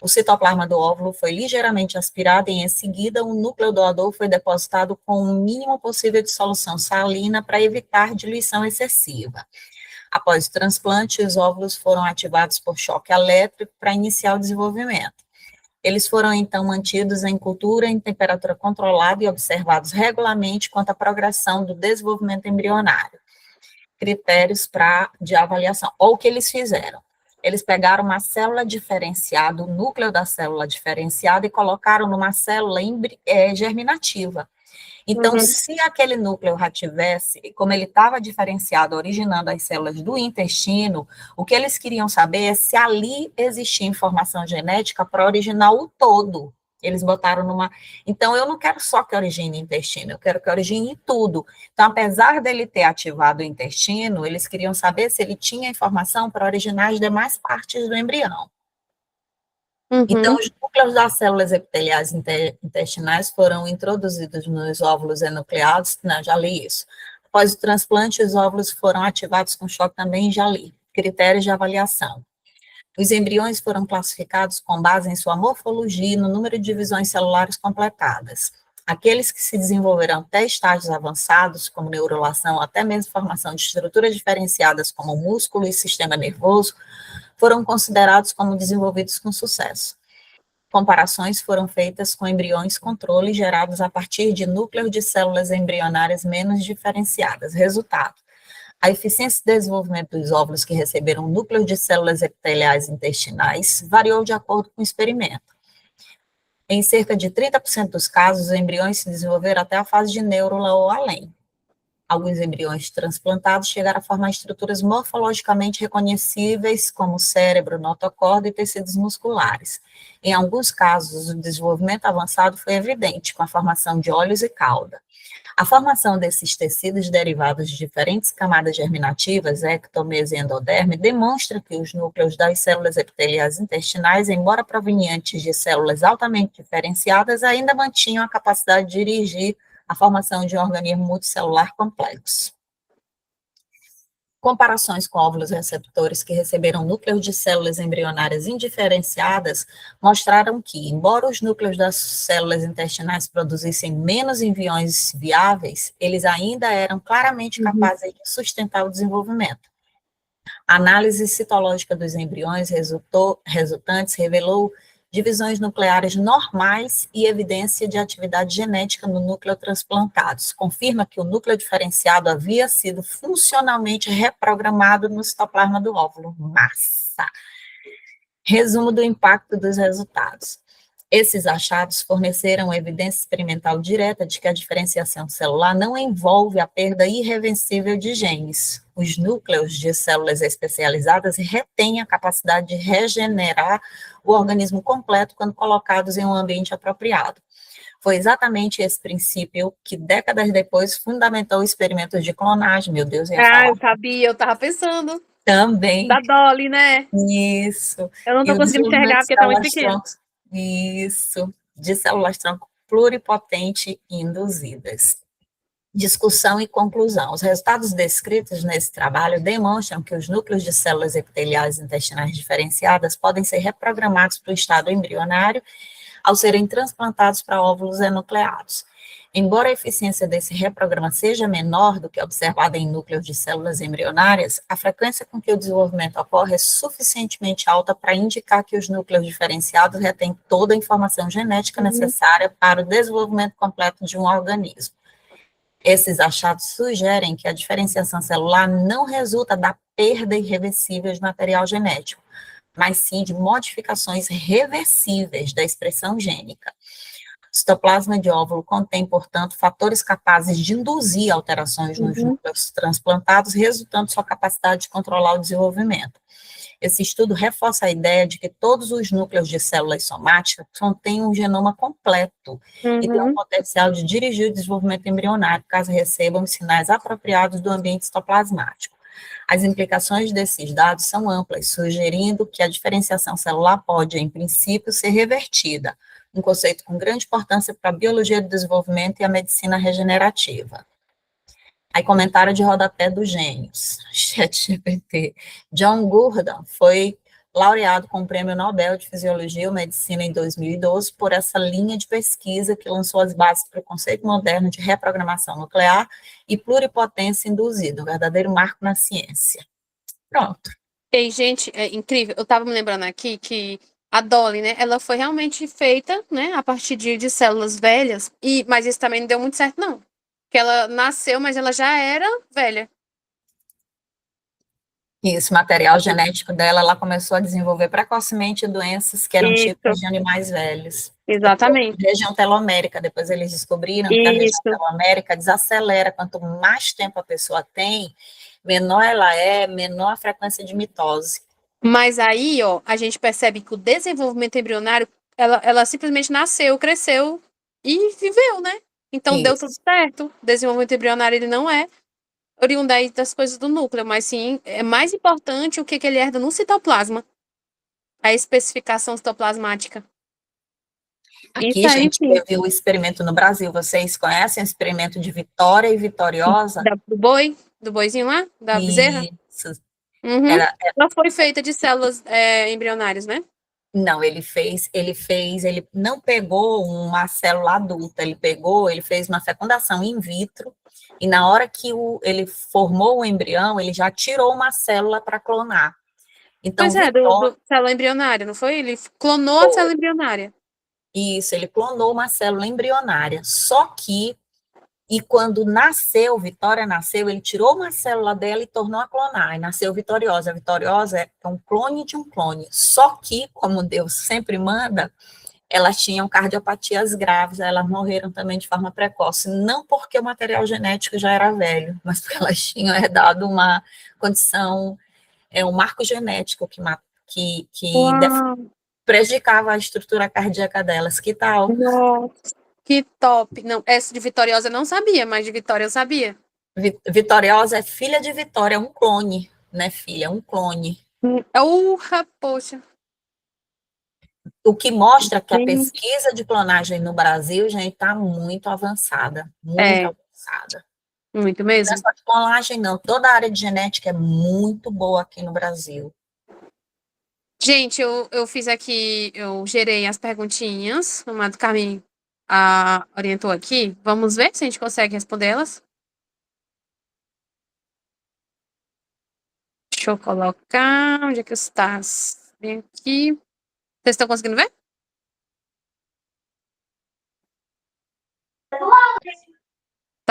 Speaker 1: O citoplasma do óvulo foi ligeiramente aspirado e, em seguida, o núcleo doador foi depositado com o mínimo possível de solução salina para evitar diluição excessiva. Após o transplante, os óvulos foram ativados por choque elétrico para iniciar o desenvolvimento. Eles foram, então, mantidos em cultura em temperatura controlada e observados regularmente quanto à progressão do desenvolvimento embrionário. Critérios de avaliação. Ou o que eles fizeram? Eles pegaram uma célula diferenciada, o núcleo da célula diferenciada, e colocaram numa célula germinativa. Então, se aquele núcleo já tivesse, como ele estava diferenciado, originando as células do intestino, o que eles queriam saber é se ali existia informação genética para originar o todo. Eles botaram numa... Então, eu não quero só que origine intestino, eu quero que origine tudo. Então, apesar dele ter ativado o intestino, eles queriam saber se ele tinha informação para originar as demais partes do embrião. Então, os núcleos das células epiteliais intestinais foram introduzidos nos óvulos enucleados, já li isso. Após o transplante, os óvulos foram ativados com choque também, já li. Critérios de avaliação. Os embriões foram classificados com base em sua morfologia e no número de divisões celulares completadas. Aqueles que se desenvolveram até estágios avançados, como neurulação, até mesmo formação de estruturas diferenciadas como músculo e sistema nervoso, foram considerados como desenvolvidos com sucesso. Comparações foram feitas com embriões controle gerados a partir de núcleos de células embrionárias menos diferenciadas. Resultado: a eficiência de desenvolvimento dos óvulos que receberam núcleos de células epiteliais intestinais variou de acordo com o experimento. Em cerca de 30% dos casos, os embriões se desenvolveram até a fase de neurula ou além. Alguns embriões transplantados chegaram a formar estruturas morfologicamente reconhecíveis, como cérebro, notocorda e tecidos musculares. Em alguns casos, o desenvolvimento avançado foi evidente, com a formação de olhos e cauda. A formação desses tecidos derivados de diferentes camadas germinativas, ectomese e endoderme, demonstra que os núcleos das células epiteliais intestinais, embora provenientes de células altamente diferenciadas, ainda mantinham a capacidade de dirigir a formação de um organismo multicelular complexo. Comparações com óvulos receptores que receberam núcleos de células embrionárias indiferenciadas mostraram que, embora os núcleos das células intestinais produzissem menos embriões viáveis, eles ainda eram claramente capazes de sustentar o desenvolvimento. A análise citológica dos embriões resultantes revelou divisões nucleares normais e evidência de atividade genética no núcleo transplantado. Isso confirma que o núcleo diferenciado havia sido funcionalmente reprogramado no citoplasma do óvulo. Massa! Resumo do impacto dos resultados. Esses achados forneceram evidência experimental direta de que a diferenciação celular não envolve a perda irreversível de genes. Os núcleos de células especializadas retêm a capacidade de regenerar o organismo completo quando colocados em um ambiente apropriado. Foi exatamente esse princípio que, décadas depois, fundamentou experimentos de clonagem. Meu Deus, eu ia falar
Speaker 2: Eu sabia, eu tava pensando.
Speaker 1: também.
Speaker 2: Da Dolly, né?
Speaker 1: Isso.
Speaker 2: Eu não
Speaker 1: E
Speaker 2: tô
Speaker 1: o
Speaker 2: conseguindo
Speaker 1: desenvolvimento
Speaker 2: enxergar
Speaker 1: de
Speaker 2: porque tá muito
Speaker 1: células
Speaker 2: pequeno.
Speaker 1: tronco. Isso. De células-tronco pluripotente induzidas. Discussão e conclusão. Os resultados descritos nesse trabalho demonstram que os núcleos de células epiteliais intestinais diferenciadas podem ser reprogramados para o estado embrionário ao serem transplantados para óvulos enucleados. Embora a eficiência desse reprograma seja menor do que observada em núcleos de células embrionárias, a frequência com que o desenvolvimento ocorre é suficientemente alta para indicar que os núcleos diferenciados retêm toda a informação genética necessária para o desenvolvimento completo de um organismo. Esses achados sugerem que a diferenciação celular não resulta da perda irreversível de material genético, mas sim de modificações reversíveis da expressão gênica. O citoplasma de óvulo contém, portanto, fatores capazes de induzir alterações nos núcleos transplantados, resultando sua capacidade de controlar o desenvolvimento. Esse estudo reforça a ideia de que todos os núcleos de células somáticas contêm um genoma completo e têm um potencial de dirigir o desenvolvimento embrionário, caso recebam os sinais apropriados do ambiente citoplasmático. As implicações desses dados são amplas, sugerindo que a diferenciação celular pode, em princípio, ser revertida, um conceito com grande importância para a biologia do desenvolvimento e a medicina regenerativa. Aí, comentário de rodapé dos gênios, ChatGPT. John Gurdon foi laureado com o Prêmio Nobel de Fisiologia ou Medicina em 2012 por essa linha de pesquisa que lançou as bases para o conceito moderno de reprogramação nuclear e pluripotência induzida, um verdadeiro marco na ciência. Pronto.
Speaker 2: Ei, gente, é incrível. Eu tava me lembrando aqui que a Dolly, né, ela foi realmente feita, né, a partir de células velhas, mas isso também não deu muito certo, não. Que ela nasceu, mas ela já era velha.
Speaker 1: Isso, material genético dela, ela começou a desenvolver precocemente doenças que eram típicas de animais velhos.
Speaker 2: Exatamente.
Speaker 1: Região telomérica, depois eles descobriram que a região telomérica desacelera, quanto mais tempo a pessoa tem, menor ela é, menor a frequência de mitose.
Speaker 2: Mas aí, ó, a gente percebe que o desenvolvimento embrionário, ela simplesmente nasceu, cresceu e viveu, né? Então deu tudo certo. O desenvolvimento embrionário, ele não é oriundo aí das coisas do núcleo, mas sim, é mais importante o que ele herda no citoplasma. A especificação citoplasmática.
Speaker 1: Aqui,
Speaker 2: Isso aí,
Speaker 1: gente,
Speaker 2: sim.
Speaker 1: teve o experimento no Brasil. Vocês conhecem o experimento de Vitória e Vitoriosa?
Speaker 2: Do boi? Do boizinho lá? Da bezerra?
Speaker 1: Isso.
Speaker 2: Ela foi feita de células embrionárias, né?
Speaker 1: Não, ele não pegou uma célula adulta, ele fez uma fecundação in vitro, e na hora que ele formou o embrião, ele já tirou uma célula para clonar. Então,
Speaker 2: Pois é, do célula embrionária, não foi? Ele clonou a célula embrionária.
Speaker 1: Isso, ele clonou uma célula embrionária, só que, e quando Vitória nasceu, ele tirou uma célula dela e tornou a clonar, e nasceu Vitoriosa. A Vitoriosa é um clone de um clone, só que, como Deus sempre manda, elas tinham cardiopatias graves, elas morreram também de forma precoce, não porque o material genético já era velho, mas porque elas tinham herdado uma condição, um marco genético que prejudicava a estrutura cardíaca delas. Que tal?
Speaker 2: Nossa, que top. Não, essa de Vitoriosa eu não sabia, mas de Vitória eu sabia.
Speaker 1: Vitoriosa é filha de Vitória, é um clone, né, filha? É um clone.
Speaker 2: Poxa.
Speaker 1: O que mostra que a pesquisa de clonagem no Brasil, gente, está muito avançada. Muito avançada.
Speaker 2: Muito mesmo.
Speaker 1: Não é só de clonagem, não. Toda a área de genética é muito boa aqui no Brasil.
Speaker 2: Gente, eu fiz aqui, eu gerei as perguntinhas, o Amado Carmen orientou aqui. Vamos ver se a gente consegue respondê-las. Deixa eu colocar, onde é que estás? Vem aqui. Vocês estão conseguindo ver?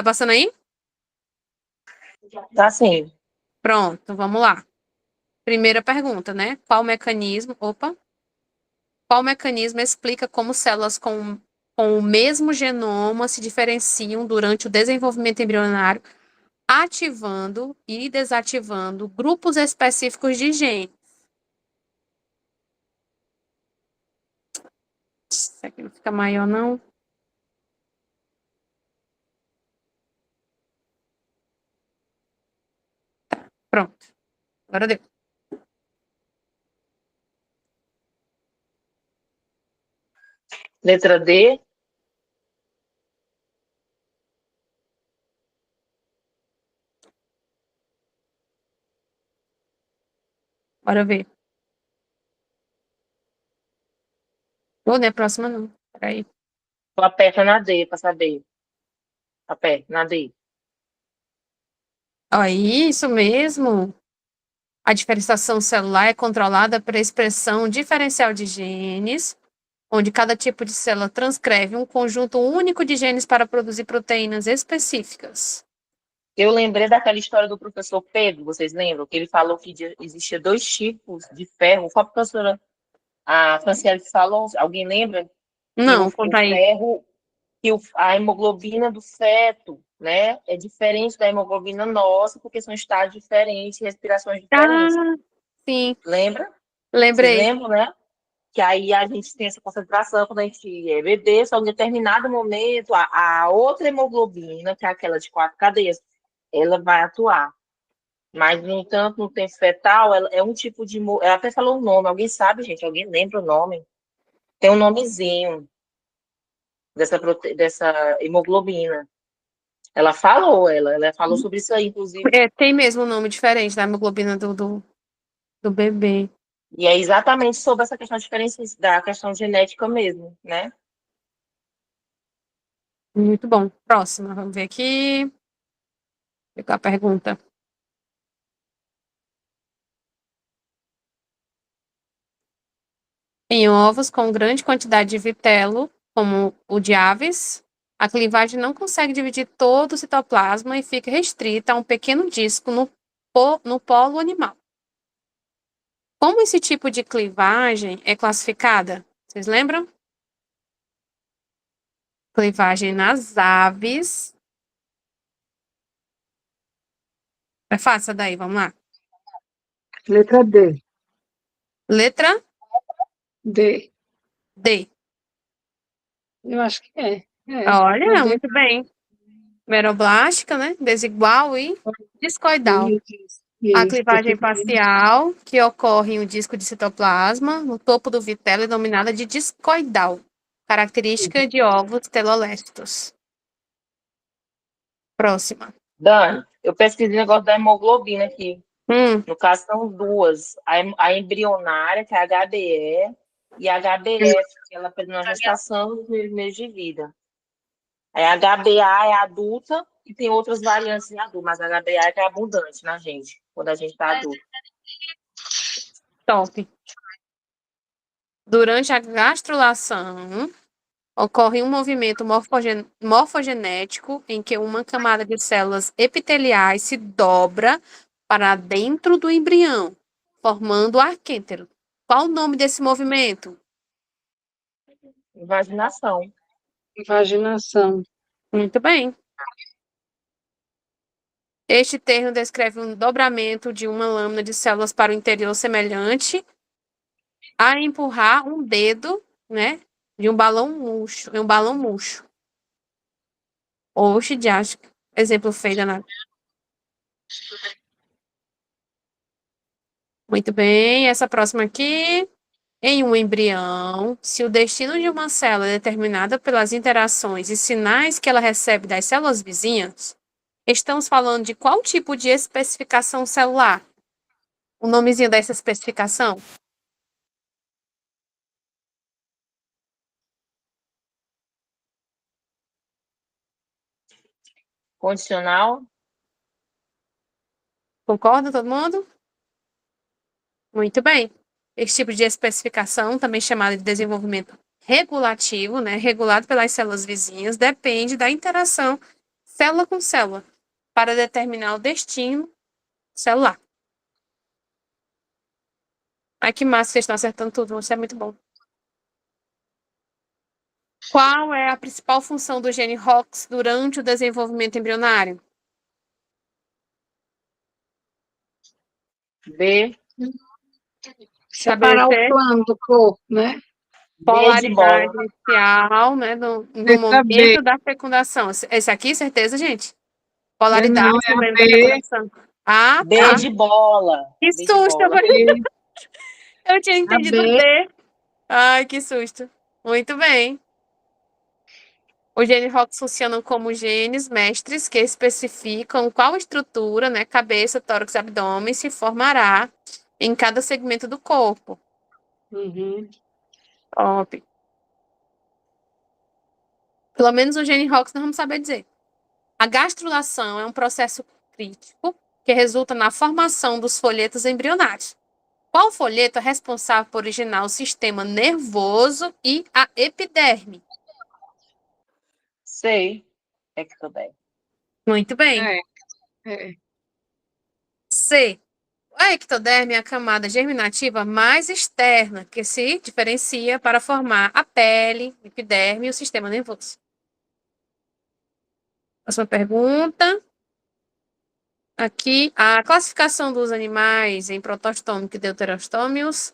Speaker 2: passando aí?
Speaker 5: Tá sim.
Speaker 2: Pronto, vamos lá. Primeira pergunta, né? Qual mecanismo explica como células com o mesmo genoma se diferenciam durante o desenvolvimento embrionário, ativando e desativando grupos específicos de genes? Isso aqui não fica maior, não. Pronto. Agora deu.
Speaker 5: Letra D.
Speaker 2: Bora ver. Ou não é a próxima, não. Peraí.
Speaker 5: Tu aperta na D para saber. Aperta na D.
Speaker 2: Ó, isso mesmo. A diferenciação celular é controlada pela expressão diferencial de genes, onde cada tipo de célula transcreve um conjunto único de genes para produzir proteínas específicas.
Speaker 5: Eu lembrei daquela história do professor Pedro, vocês lembram? Que ele falou que existia 2 tipos de ferro. Qual a professora? A Franciele falou, alguém lembra? Que
Speaker 2: Não,
Speaker 5: o
Speaker 2: conta aí.
Speaker 5: ferro, a hemoglobina do feto, né, é diferente da hemoglobina nossa, porque são estágios diferentes, respirações diferentes.
Speaker 2: Ah, sim,
Speaker 5: Lembra? Vocês
Speaker 2: lembrei.
Speaker 5: lembram, né? Que aí a gente tem essa concentração quando a gente é bebê, só em determinado momento, a outra hemoglobina, que é aquela de 4 cadeias, ela vai atuar. Mas, no entanto, no tempo fetal, ela é um tipo de... Ela até falou o nome. Alguém sabe, gente? Alguém lembra o nome? Tem um nomezinho dessa hemoglobina. Ela falou sobre isso aí, inclusive.
Speaker 2: Tem mesmo um nome diferente da hemoglobina do bebê.
Speaker 5: E é exatamente sobre essa questão diferente da questão genética mesmo, né?
Speaker 2: Muito bom. Próxima, vamos ver aqui. Pegar a pergunta. Em ovos com grande quantidade de vitelo, como o de aves, a clivagem não consegue dividir todo o citoplasma e fica restrita a um pequeno disco no polo animal. Como esse tipo de clivagem é classificada? Vocês lembram? Clivagem nas aves. É fácil essa daí, vamos lá.
Speaker 6: Letra D.
Speaker 2: Letra
Speaker 6: D.
Speaker 2: D.
Speaker 6: Eu acho que é.
Speaker 2: Olha,
Speaker 6: Uma D.
Speaker 2: muito bem. Meroblástica, né? Desigual e discoidal. A
Speaker 6: Isso,
Speaker 2: clivagem parcial, que ocorre em um disco de citoplasma, no topo do vitelo, é denominada de discoidal, característica de ovos telolésticos. Próxima.
Speaker 5: Dani, eu pesquisei o negócio da hemoglobina aqui.
Speaker 2: Hum,
Speaker 5: No caso, são duas. A embrionária, que é a HbE, e a HbF, que ela pede na gestação nos primeiros meses de vida. A HbA é adulta e tem outras variantes em adulto, mas a HbA é que é abundante na gente, quando a gente está adulto.
Speaker 2: top. Durante a gastrulação, ocorre um movimento morfogenético em que uma camada de células epiteliais se dobra para dentro do embrião, formando o arquêntero. Qual o nome desse movimento?
Speaker 5: Invaginação.
Speaker 6: Invaginação.
Speaker 2: Muito bem. Este termo descreve um dobramento de uma lâmina de células para o interior semelhante a empurrar um dedo, né, de um balão murcho. Oxe, diacho. Exemplo feio danado. Muito bem, essa próxima aqui. Em um embrião, se o destino de uma célula é determinado pelas interações e sinais que ela recebe das células vizinhas, estamos falando de qual tipo de especificação celular? O nomezinho dessa especificação?
Speaker 5: Condicional.
Speaker 2: Concorda todo mundo? Muito bem. Esse tipo de especificação, também chamado de desenvolvimento regulativo, né, regulado pelas células vizinhas, depende da interação célula com célula, para determinar o destino celular. Ai, que massa, vocês estão acertando tudo, isso é muito bom. Qual é a principal função do gene ROX durante o desenvolvimento embrionário?
Speaker 5: B.
Speaker 6: Separar o
Speaker 2: Estabelecer
Speaker 6: plano do corpo, né?
Speaker 5: B de bola.
Speaker 2: polaridade inicial, né, no
Speaker 6: Letra B.
Speaker 2: momento da fecundação. Esse aqui, certeza, gente? Polaridade
Speaker 6: Não, é
Speaker 2: no
Speaker 6: a
Speaker 2: momento da
Speaker 6: B.
Speaker 2: fecundação. Ah,
Speaker 5: B
Speaker 2: tá.
Speaker 5: de bola.
Speaker 2: Que
Speaker 5: B de
Speaker 2: susto,
Speaker 5: bola.
Speaker 2: eu tinha
Speaker 6: A
Speaker 2: entendido
Speaker 6: B.
Speaker 2: D. Ai, que susto. Muito bem. Os genes ROX funcionam como genes mestres que especificam qual estrutura, né, cabeça, tórax e abdômen se formará em cada segmento do corpo.
Speaker 6: Uhum.
Speaker 2: Top. Pelo menos o gene ROX nós vamos saber dizer. A gastrulação é um processo crítico que resulta na formação dos folhetos embrionários. Qual folheto é responsável por originar o sistema nervoso e a epiderme?
Speaker 5: C. Ectoderme.
Speaker 2: Muito bem.
Speaker 6: É.
Speaker 2: C. A ectoderme é a camada germinativa mais externa que se diferencia para formar a pele, epiderme e o sistema nervoso. Próxima pergunta. Aqui, a classificação dos animais em protostômico e deuterostômios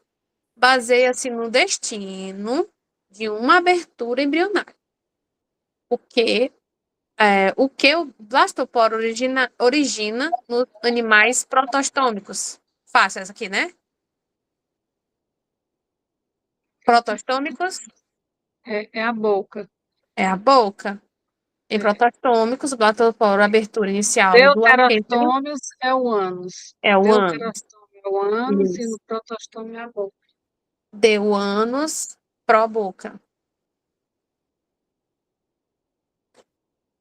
Speaker 2: baseia-se no destino de uma abertura embrionária. O que o blastoporo origina nos animais protostômicos? Fácil essa aqui, né? Protostômicos
Speaker 6: É a boca.
Speaker 2: é a boca. Em
Speaker 6: É.
Speaker 2: protostômicos, o blastoporo, a abertura inicial do aquêntero
Speaker 6: Deuterostômios é o ânus.
Speaker 2: é o ânus.
Speaker 6: Deuterostômio é o ânus e
Speaker 2: Isso.
Speaker 6: no protostômio é a boca.
Speaker 2: Deu ânus, pró-boca.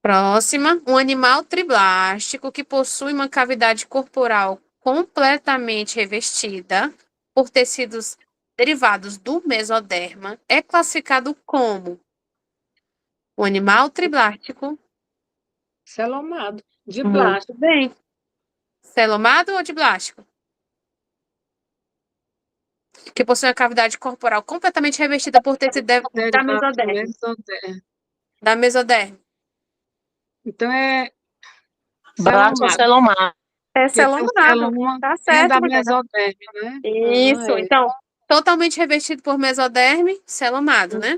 Speaker 2: Próxima, um animal triblástico que possui uma cavidade corporal completamente revestida por tecidos derivados do mesoderma é classificado como um animal triblástico.
Speaker 6: Celomado. De
Speaker 2: Muito
Speaker 6: plástico.
Speaker 2: bem. Celomado ou diblástico? Que possui uma cavidade corporal completamente revestida por tecido da
Speaker 6: Derivado do
Speaker 2: mesoderma.
Speaker 6: mesodermo.
Speaker 2: Da mesoderma.
Speaker 6: Então é
Speaker 5: Braço
Speaker 6: celomado.
Speaker 5: celomado.
Speaker 2: É
Speaker 6: Porque tem o
Speaker 2: celomado.
Speaker 6: celoma,
Speaker 2: Tá
Speaker 6: tem
Speaker 2: certo,
Speaker 6: da
Speaker 2: mulher.
Speaker 6: mesoderme, né?
Speaker 2: Isso,
Speaker 6: É.
Speaker 2: então, totalmente revestido por mesoderme, celomado, né?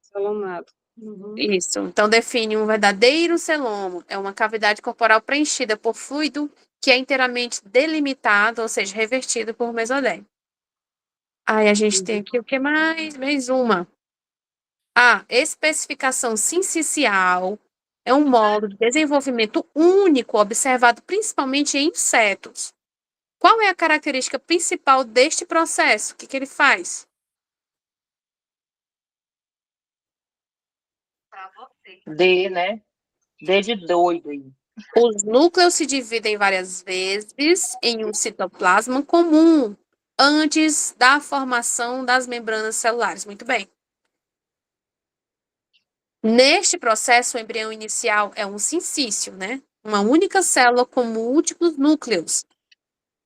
Speaker 6: Celomado. Uhum.
Speaker 2: Isso. Então, define um verdadeiro celomo. É uma cavidade corporal preenchida por fluido que é inteiramente delimitado, ou seja, revestido por mesoderme. Aí a gente tem aqui o que mais? Mais uma. A especificação sincicial é um modo de desenvolvimento único observado principalmente em insetos. Qual é a característica principal deste processo? O que ele faz?
Speaker 5: D, né? D de doido aí.
Speaker 2: Os núcleos se dividem várias vezes em um citoplasma comum antes da formação das membranas celulares. Muito bem. Neste processo, o embrião inicial é um sincício, né? Uma única célula com múltiplos núcleos.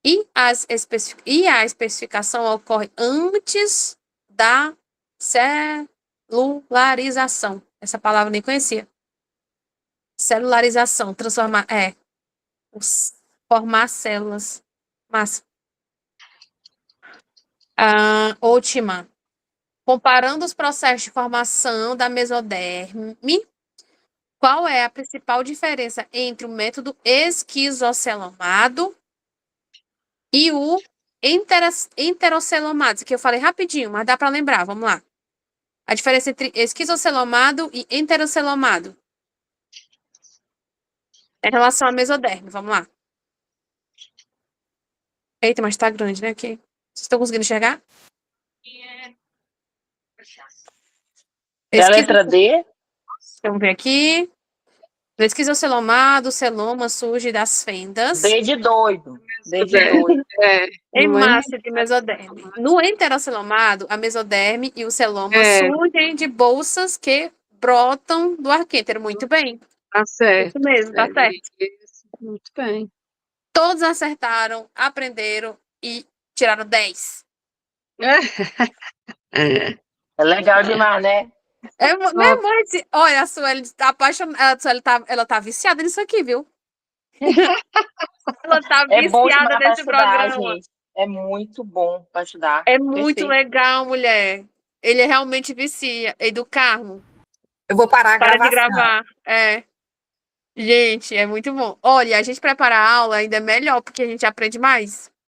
Speaker 2: E a especificação ocorre antes da celularização. Essa palavra eu nem conhecia. Celularização, transformar, formar células. Massa. Última. Comparando os processos de formação da mesoderme, qual é a principal diferença entre o método esquizocelomado e o enterocelomado? Isso aqui eu falei rapidinho, mas dá para lembrar, vamos lá. A diferença entre esquizocelomado e enterocelomado. Em relação à mesoderme, vamos lá. Eita, mas tá grande, né? Aqui. Vocês estão conseguindo enxergar?
Speaker 5: Da letra D?
Speaker 2: Vamos ver aqui. No esquizocelomado, o celoma surge das fendas
Speaker 5: D de doido. D de doido.
Speaker 2: em
Speaker 6: Não é
Speaker 2: massa de mesoderme. No enterocelomado, a mesoderme e o celoma surgem de bolsas que brotam do arquêntero. Muito bem.
Speaker 6: Tá certo.
Speaker 2: Isso mesmo, tá certo.
Speaker 6: Isso, muito bem.
Speaker 2: Todos acertaram, aprenderam e tiraram 10.
Speaker 5: É legal demais, né?
Speaker 2: Minha mãe disse, olha, a Sueli tá apaixonada, a Sueli ela tá viciada nisso aqui, viu? Ela tá
Speaker 5: É bom
Speaker 2: viciada
Speaker 5: demais para
Speaker 2: nesse
Speaker 5: estudar,
Speaker 2: programa.
Speaker 5: gente. É muito bom para estudar.
Speaker 2: É muito
Speaker 5: Perfeito.
Speaker 2: legal, mulher. Ele realmente vicia. E do Carmo,
Speaker 1: Eu vou parar a
Speaker 2: para de
Speaker 1: gravação.
Speaker 2: gravar. É. Gente, é muito bom. Olha, a gente preparar a aula ainda é melhor, porque a gente aprende mais.